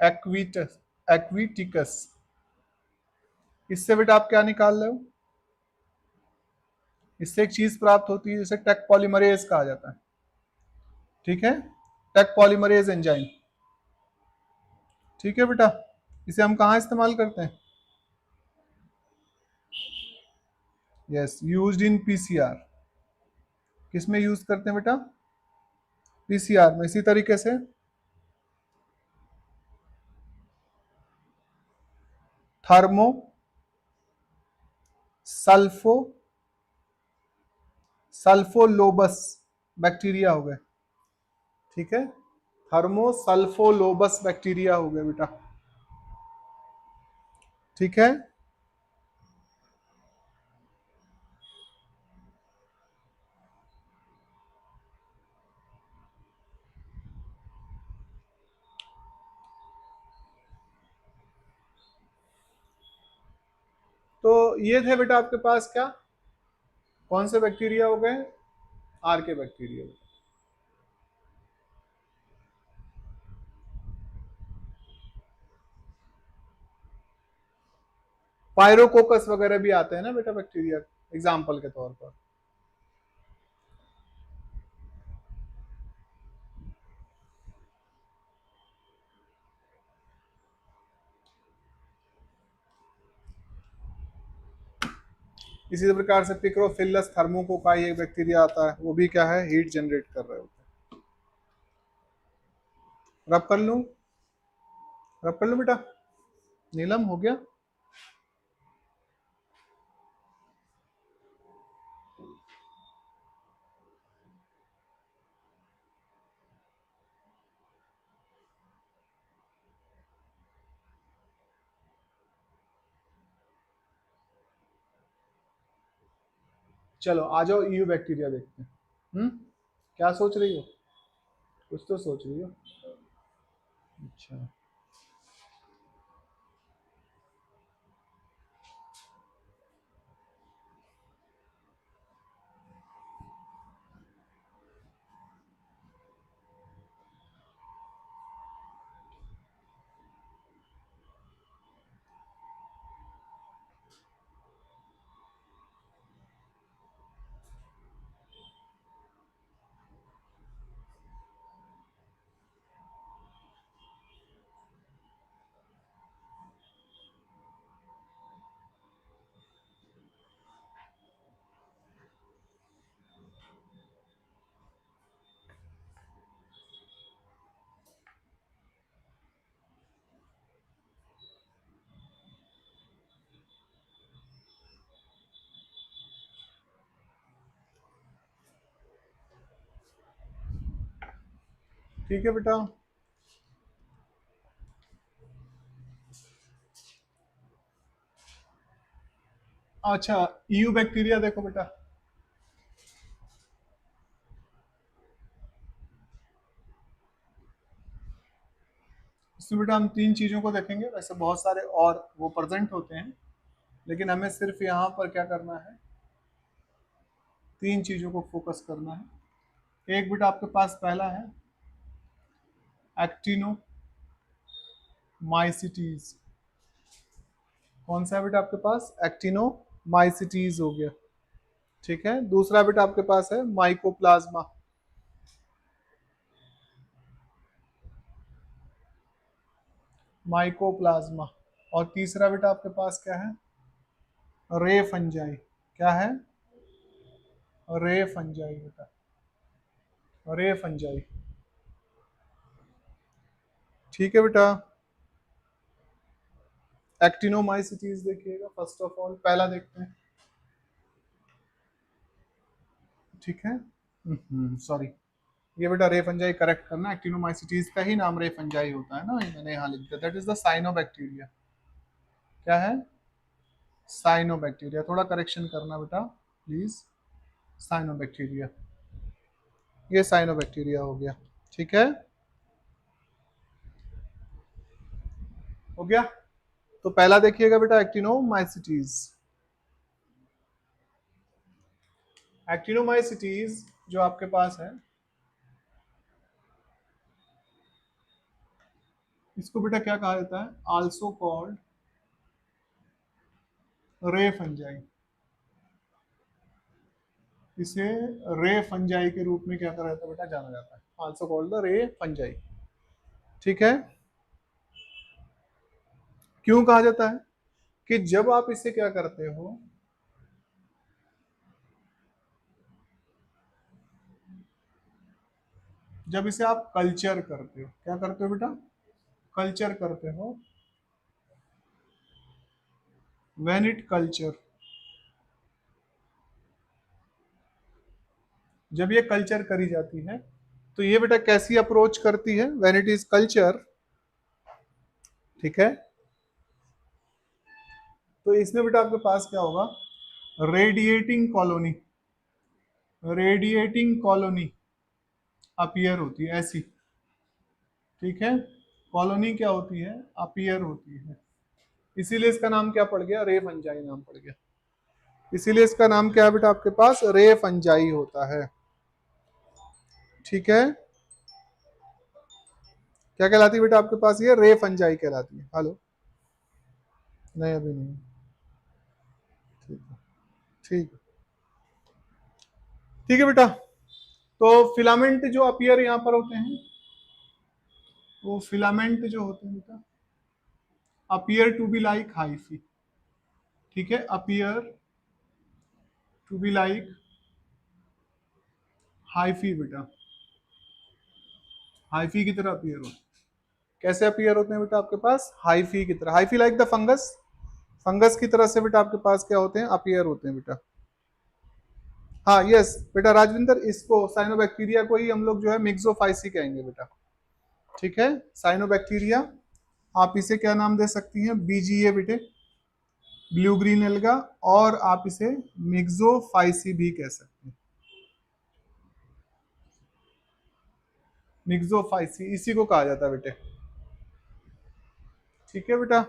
एक्विटस, एक्विटिकस। इससे बेटा आप क्या निकाल रहे हो, इससे एक चीज प्राप्त होती है जिसे टेक पॉलीमरेज कहा जाता है। ठीक है, टेक पॉलीमरेज एंजाइम। ठीक है बेटा, इसे हम कहाँ इस्तेमाल करते हैं, यस, यूज्ड इन पीसीआर। किस में यूज करते हैं बेटा, पीसीआर में। इसी तरीके से थर्मो सल्फो सल्फोलोबस बैक्टीरिया हो गए। ठीक है, थर्मोसल्फोलोबस बैक्टीरिया हो गया बेटा। ठीक है, तो ये थे बेटा आपके पास क्या, कौन से बैक्टीरिया हो गए, आर के बैक्टीरिया। पायरोकोकस वगैरह भी आते हैं ना बेटा बैक्टीरिया, एग्जाम्पल के तौर पर। इसी प्रकार से पिक्रोफिलस थर्मोकोकाई एक बैक्टीरिया आता है, वो भी क्या है, हीट जनरेट कर रहे होते हैं। रब कर लूं, रब कर लूं बेटा, नीलम हो गया। चलो आ जाओ, ईयू बैक्टीरिया देखते हैं। क्या सोच रही हो, कुछ तो सोच रही हो। अच्छा, ठीक है बेटा। अच्छा, ईयू बैक्टीरिया देखो बेटा, इसमें बेटा हम तीन चीजों को देखेंगे, वैसे बहुत सारे और वो प्रेजेंट होते हैं, लेकिन हमें सिर्फ यहाँ पर क्या करना है, तीन चीजों को फोकस करना है। एक बेटा आपके पास पहला है एक्टिनो माइसिटीज। कौन सा है बेटा आपके पास, एक्टिनो माइसिटीज हो गया। ठीक है, दूसरा बेटा आपके पास है माइकोप्लाज्मा। माइकोप्लाज्मा। और तीसरा बेटा आपके पास क्या है, रे फंजाई। क्या है, रे फंजाई बेटा, रे फंजाई। ठीक है बेटा, एक्टिनोमाइसिटीज देखिएगा फर्स्ट ऑफ ऑल, पहला देखते हैं। ठीक है, सॉरी, ये बेटा रे फंजाई करेक्ट करना, एक्टिनोमाइसिटीज का ही नाम रे फंजाई होता है ना, मैंने यहाँ लिख दिया। That is the cyanobacteria. क्या है? साइनोबैक्टीरिया। थोड़ा करेक्शन करना बेटा प्लीज। साइनोबैक्टीरिया, ये साइनोबैक्टीरिया हो गया। ठीक है, हो गया। तो पहला देखिएगा बेटा एक्टिनोमाइसिटीज। एक्टिनोमाइसिटीज जो आपके पास है, इसको बेटा क्या कहा जाता है? आल्सो कॉल्ड रे फंजाई। इसे रे फंजाई के रूप में क्या करा जाता है बेटा? जाना जाता है, आल्सो कॉल्ड द रे फंजाई। ठीक है, क्यों कहा जाता है? कि जब आप इसे क्या करते हो, जब इसे आप कल्चर करते हो, क्या करते हो बेटा? कल्चर करते हो। व्हेन इट कल्चर, जब ये कल्चर करी जाती है, तो ये बेटा कैसी अप्रोच करती है? व्हेन इट इज कल्चर, ठीक है, तो इसमें बेटा आपके पास क्या होगा? Radiating colony, radiating colony appear होती है ऐसी। ठीक है, कॉलोनी क्या होती है? अपीयर होती है। इसीलिए इसका नाम क्या पड़ गया? रे फंजाई नाम पड़ गया। इसीलिए इसका नाम क्या है बेटा आपके पास? रे फंजाई होता है। ठीक है, क्या कहलाती है बेटा आपके पास? ये रे फंजाई कहलाती है। हेलो, नहीं अभी नहीं। ठीक है, ठीक है, ठीक है बेटा। तो फिलामेंट जो अपीयर यहाँ पर होते हैं, वो फिलामेंट जो होते हैं बेटा, appear to be like hyphae. ठीक है, appear to be like hyphae बेटा, हाइफी की तरह अपीयर होते हैं। कैसे अपीयर होते हैं बेटा आपके पास? हाइफी की तरह, hyphae like the fungus, fungus की तरह से बेटा आपके पास क्या होते हैं? अपीयर होते हैं बेटा। हाँ यस बेटा राजविंदर, इसको साइनोबैक्टीरिया को ही हम लोग जो है मिक्सोफाइसी कहेंगे बेटा। ठीक है, साइनोबैक्टीरिया, आप इसे क्या नाम दे सकती हैं? बीजीए बेटे, ब्लू ग्रीन एल्गा, और आप इसे मिक्सोफाइसी भी कह सकते हैं। मिक्सोफाइसी इसी को कहा जाता है बेटे। ठीक है बेटा,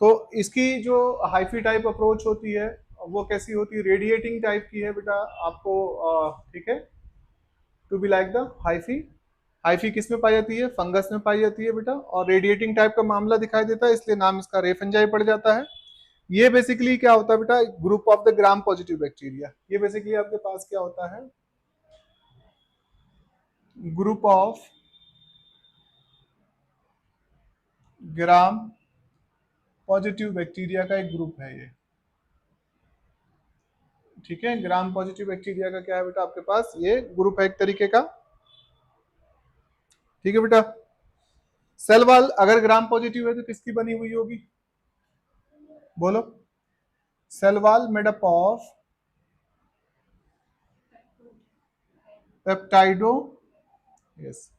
तो इसकी जो हाइफी टाइप अप्रोच होती है, वो कैसी होती है? रेडिएटिंग टाइप की है बेटा आपको। ठीक है, to be like the hyphae. Hyphae किस में पाई जाती है? फंगस में पाई जाती है बेटा, और रेडिएटिंग टाइप का मामला दिखाई देता है, इसलिए नाम इसका रे फंजाई पड़ जाता है। ये बेसिकली क्या होता है बेटा? Group of the gram positive bacteria. ये बेसिकली आपके पास क्या होता है? Group of gram positive bacteria का एक ग्रुप है ये। ठीक है, ग्राम पॉजिटिव बैक्टीरिया का क्या है बेटा आपके पास? ये ग्रुप है एक तरीके का। ठीक है बेटा, सेल वॉल अगर ग्राम पॉजिटिव है तो किसकी बनी हुई होगी? बोलो। Cell wall made up of peptido, yes,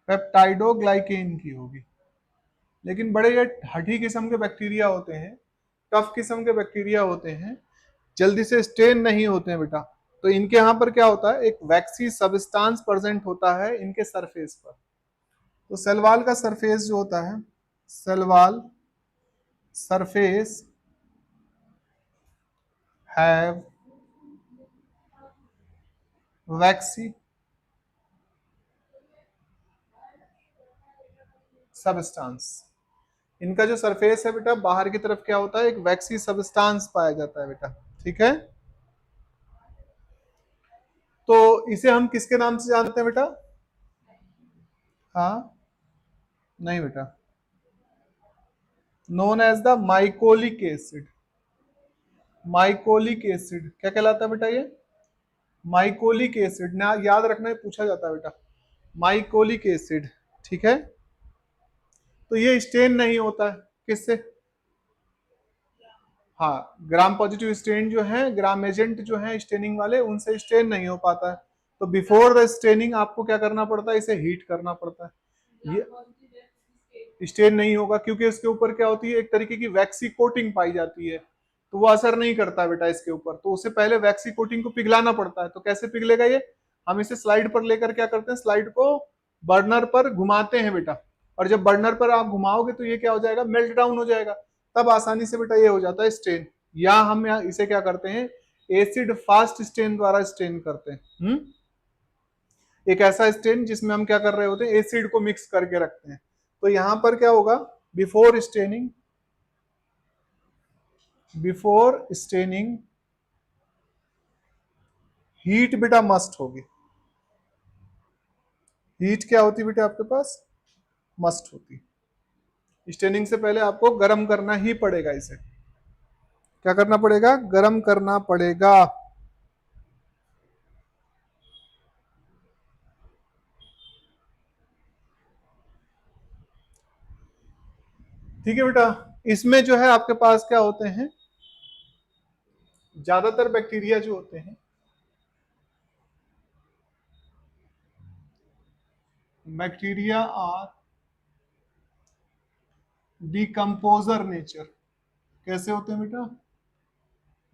peptidoglycan की होगी। लेकिन बड़े ये हठी किस्म के बैक्टीरिया होते हैं, टफ किस्म के बैक्टीरिया होते हैं, जल्दी से स्टेन नहीं होते हैं बेटा। तो इनके यहाँ पर क्या होता है? एक वैक्सी सबस्टांस प्रेजेंट होता है इनके सरफेस पर। तो सेलवाल का सरफेस जो होता है, cell wall surface have vaccine substance. इनका जो सरफेस है बेटा, बाहर की तरफ क्या होता है? एक वैक्सी सबस्टांस पाया जाता है बेटा। ठीक है, तो इसे हम किसके नाम से जानते हैं बेटा? हाँ, नहीं बेटा, known as the mycolic acid. Mycolic acid क्या कहलाता है बेटा? ये माइकोलिक एसिड ना, याद रखना, पूछा जाता है बेटा, माइकोलिक एसिड। ठीक है, तो ये स्टेन नहीं होता है किससे? हाँ, ग्राम पॉजिटिव स्टेन जो है, ग्राम एजेंट जो है स्टेनिंग वाले, उनसे स्टेन नहीं हो पाता है। तो बिफोर द स्टेनिंग आपको क्या करना पड़ता है, इसे हीट करना पड़ता है। ये स्टेन नहीं होगा क्योंकि इसके ऊपर क्या होती है, एक तरीके की वैक्सी कोटिंग पाई जाती है, तो वो असर नहीं करता बेटा इसके ऊपर। तो उसे पहले वैक्सी कोटिंग को पिघलाना पड़ता है। तो कैसे पिघलेगा ये, हम इसे स्लाइड पर लेकर क्या करते हैं, स्लाइड को बर्नर पर घुमाते हैं बेटा, और जब बर्नर पर आप घुमाओगे तो ये क्या हो जाएगा, मेल्ट डाउन हो जाएगा, तब आसानी से बेटा ये हो जाता है स्टेन। या हम यहाँ इसे क्या करते हैं, एसिड फास्ट स्टेन द्वारा स्टेन करते हैं। एक ऐसा स्टेन जिसमें हम क्या कर रहे होते हैं, एसिड को मिक्स करके रखते हैं। तो यहां पर क्या होगा, before staining, before staining heat बेटा मस्ट होगी। हीट क्या होती बेटा आपके पास, मस्ट होती। स्टेनिंग से पहले आपको गर्म करना ही पड़ेगा, इसे क्या करना पड़ेगा, गर्म करना पड़ेगा। ठीक है बेटा, इसमें जो है आपके पास क्या होते हैं, ज्यादातर बैक्टीरिया जो होते हैं, बैक्टीरिया आर डिकम्पोजर नेचर। कैसे होते हैं बेटा,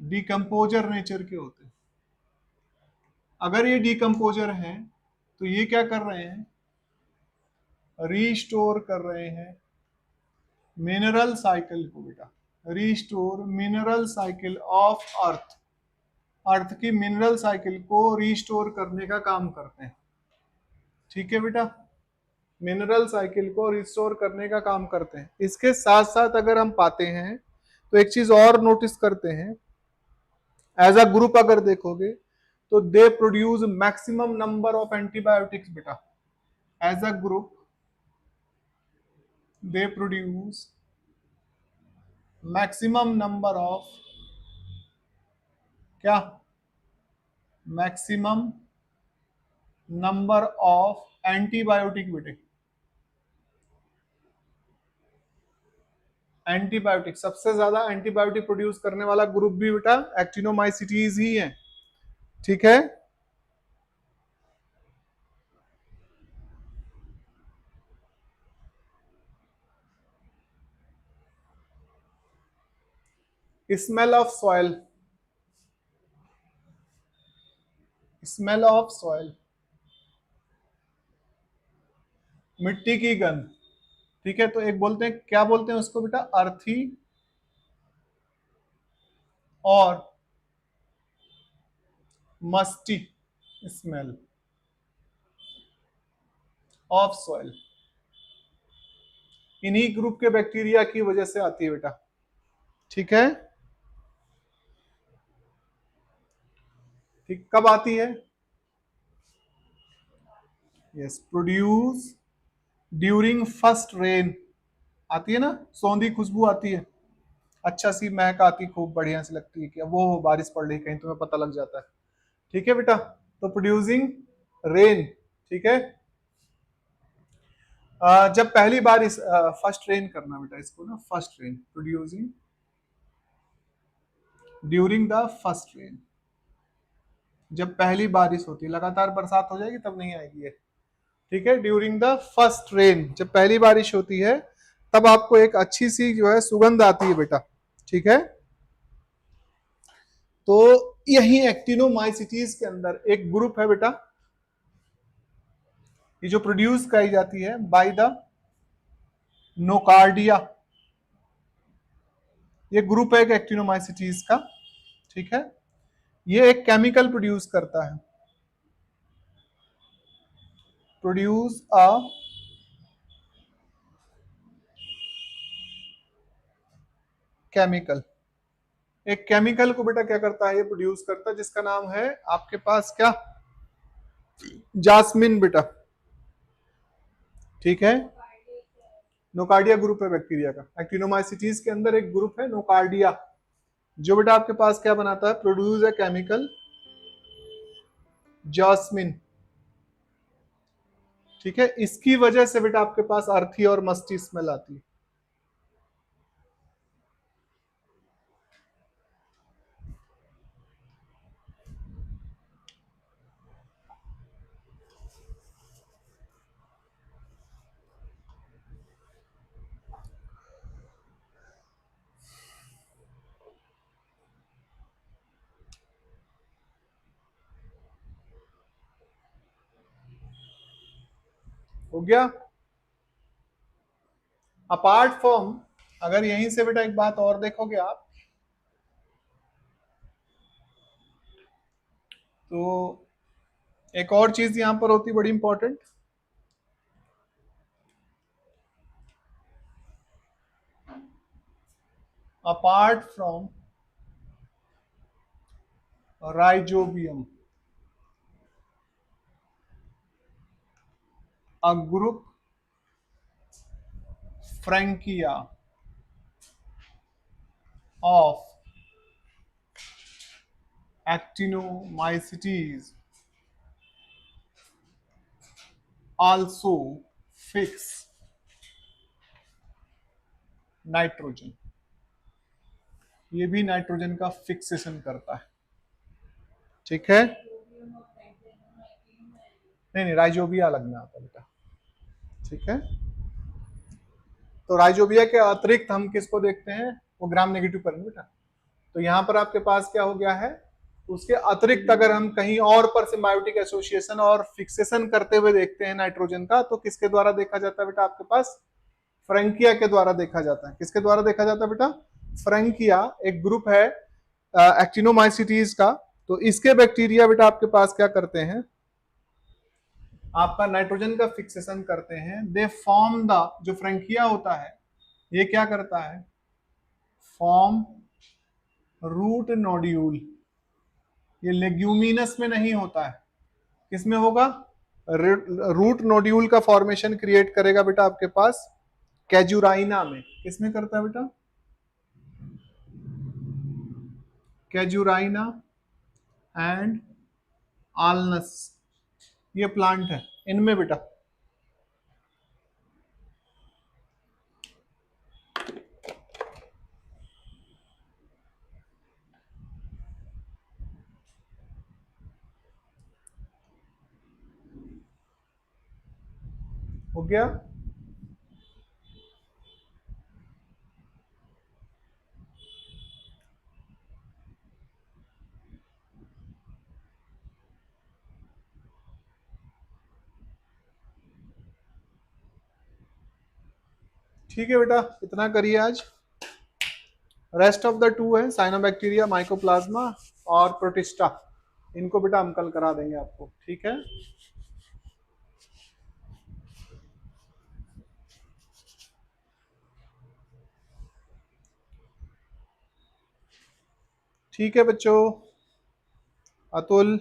डिकम्पोजर नेचर के होते हैं। अगर ये डिकम्पोजर हैं तो ये क्या कर रहे हैं, रीस्टोर कर रहे हैं मिनरल साइकिल को बेटा, restore mineral cycle of earth, earth की मिनरल साइकिल को रीस्टोर करने का काम करते हैं। ठीक है बेटा, मिनरल साइकिल को रिस्टोर करने का काम करते हैं। इसके साथ साथ अगर हम पाते हैं तो एक चीज और नोटिस करते हैं, एज अ ग्रुप अगर देखोगे तो they produce maximum number of antibiotics बेटा। As a group they produce maximum number of, क्या, मैक्सिमम नंबर ऑफ एंटीबायोटिक बेटे। एंटीबायोटिक, सबसे ज्यादा एंटीबायोटिक प्रोड्यूस करने वाला ग्रुप भी बेटा एक्टिनोमाइसिटीज ही है। ठीक है, smell of soil, smell of soil, मिट्टी की गंध। ठीक है, तो एक बोलते हैं, क्या बोलते हैं उसको बेटा, अर्थी और मस्टी स्मेल ऑफ सॉइल, इन्हीं ग्रुप के बैक्टीरिया की वजह से आती है बेटा। ठीक है, ठीक, कब आती है, yes, produce during first rain, आती है ना, सौंधी खुशबू आती है, अच्छा सी महक आती, खूब बढ़िया सी लगती है कि वो बारिश पड़ रही कहीं, तुम्हें पता लग जाता है। ठीक है बेटा, तो प्रोड्यूसिंग रेन। ठीक है, जब पहली बार इस फर्स्ट रेन करना बेटा इसको ना, first rain, producing during the first rain, जब पहली बारिश होती है, लगातार बरसात हो जाएगी तब नहीं आएगी ये। ठीक है, ड्यूरिंग द फर्स्ट रेन, जब पहली बारिश होती है तब आपको एक अच्छी सी जो है सुगंध आती है बेटा। ठीक है, तो यही एक्टिनोमाइसिटीज के अंदर एक ग्रुप है बेटा, ये जो प्रोड्यूस कराई जाती है बाय द नोकार्डिया, ये ग्रुप है एक एक्टिनोमाइसिटीज का। ठीक है, ये एक केमिकल प्रोड्यूस करता है, प्रोड्यूस अ केमिकल, एक केमिकल को बेटा क्या करता है, ये प्रोड्यूस करता है, जिसका नाम है आपके पास क्या, जास्मिन बेटा। ठीक है, नोकार्डिया ग्रुप है बैक्टीरिया का, एक्टिनोमाइसिटीज के अंदर एक ग्रुप है नोकार्डिया, जो बेटा आपके पास क्या बनाता है, प्रोड्यूस ए केमिकल जास्मिन। ठीक है, इसकी वजह से बेटा आपके पास अर्थी और मस्टी स्मेल आती है। हो गया। अपार्ट फ्रॉम, अगर यहीं से बेटा एक बात और देखोगे आप, तो एक और चीज यहां पर होती बड़ी important, apart from rhizobium, a group Frankia of actinomycetes also fix nitrogen, ये भी नाइट्रोजन का फिक्सेशन करता है। ठीक है, नहीं नहीं, राइजोबिया अलग में आता है बेटा। ठीक है, तो राइजोबिया के अतिरिक्त हम किसको देखते हैं, वो ग्राम नेगेटिव पर बेटा। तो यहां पर आपके पास क्या हो गया है, उसके अतिरिक्त अगर हम कहीं और पर सिम्बायोटिक एसोसिएशन और फिक्सेशन करते हुए देखते हैं नाइट्रोजन का, तो किसके द्वारा देखा जाता है बेटा आपके पास, फ्रैंकिया के द्वारा देखा जाता है। किसके द्वारा देखा जाता है बेटा, फ्रैंकिया एक ग्रुप है एक्टिनोमाइसिटीज का। तो इसके बैक्टीरिया बेटा आपके पास क्या करते हैं, आपका नाइट्रोजन का फिक्सेशन करते हैं। दे फॉर्म द, जो फ्रैंकिया होता है ये क्या करता है, फॉर्म रूट नोड्यूल। ये लेग्यूमिनस में नहीं होता है, किसमें होगा, रूट नोड्यूल का फॉर्मेशन क्रिएट करेगा बेटा आपके पास कैजुराइना में। किसमें करता है बेटा, कैजुराइना एंड आलनस, ये प्लांट है इनमें बेटा। हो गया, ठीक है बेटा, इतना करिए आज। रेस्ट ऑफ द टू है साइनोबैक्टीरिया, माइकोप्लाज्मा और प्रोटिस्टा, इनको बेटा हम कल करा देंगे आपको। ठीक है, ठीक है बच्चों। अतुल,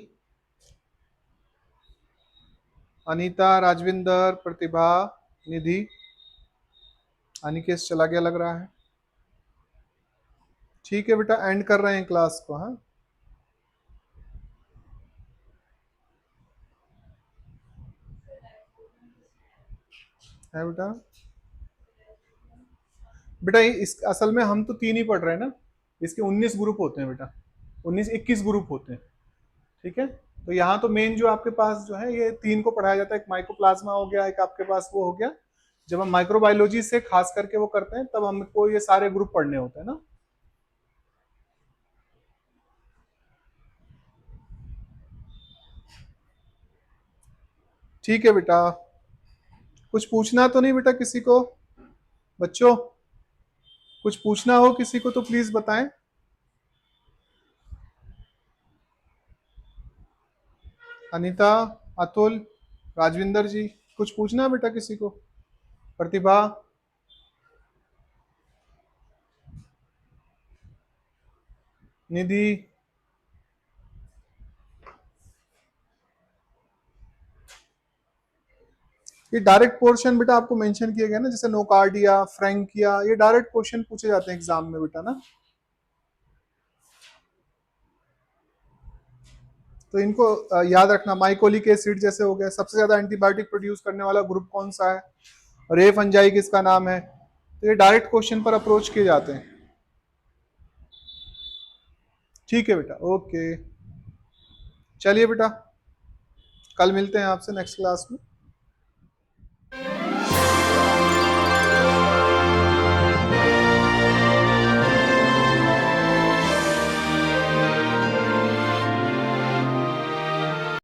अनीता, राजविंदर, प्रतिभा, निधि, अनिकेश चला गया लग रहा है। ठीक है बेटा, एंड कर रहे हैं क्लास को। हाँ, है बेटा। बेटा इस असल में हम तो 3 ही पढ़ रहे हैं ना, इसके 19 ग्रुप होते हैं बेटा, 19-21 ग्रुप होते हैं। ठीक है, तो यहाँ तो मेन जो आपके पास जो है ये 3 को पढ़ाया जाता है, एक माइकोप्लाज्मा हो गया, एक आपके पास वो हो गया। जब हम माइक्रोबायोलॉजी से खास करके वो करते हैं तब हमको ये सारे ग्रुप पढ़ने होते हैं ना। ठीक है बेटा, कुछ पूछना तो नहीं बेटा किसी को, बच्चों कुछ पूछना हो किसी को तो प्लीज बताएं। अनीता, अतुल, राजविंदर जी, कुछ पूछना है बेटा किसी को, प्रतिभा, निधि, ये डायरेक्ट पोर्शन बेटा आपको मेंशन किया गया ना, जैसे नोकार्डिया, फ्रैंकिया, ये डायरेक्ट क्वेश्चन पूछे जाते हैं एग्जाम में बेटा ना। तो इनको याद रखना। माइकोलिक एसिड जैसे हो गया, सबसे ज्यादा एंटीबायोटिक प्रोड्यूस करने वाला ग्रुप कौन सा है, रे फंजाई किसका नाम है, तो ये डायरेक्ट क्वेश्चन पर अप्रोच किए जाते हैं। ठीक है बेटा, ओके, चलिए बेटा, कल मिलते हैं आपसे नेक्स्ट क्लास में।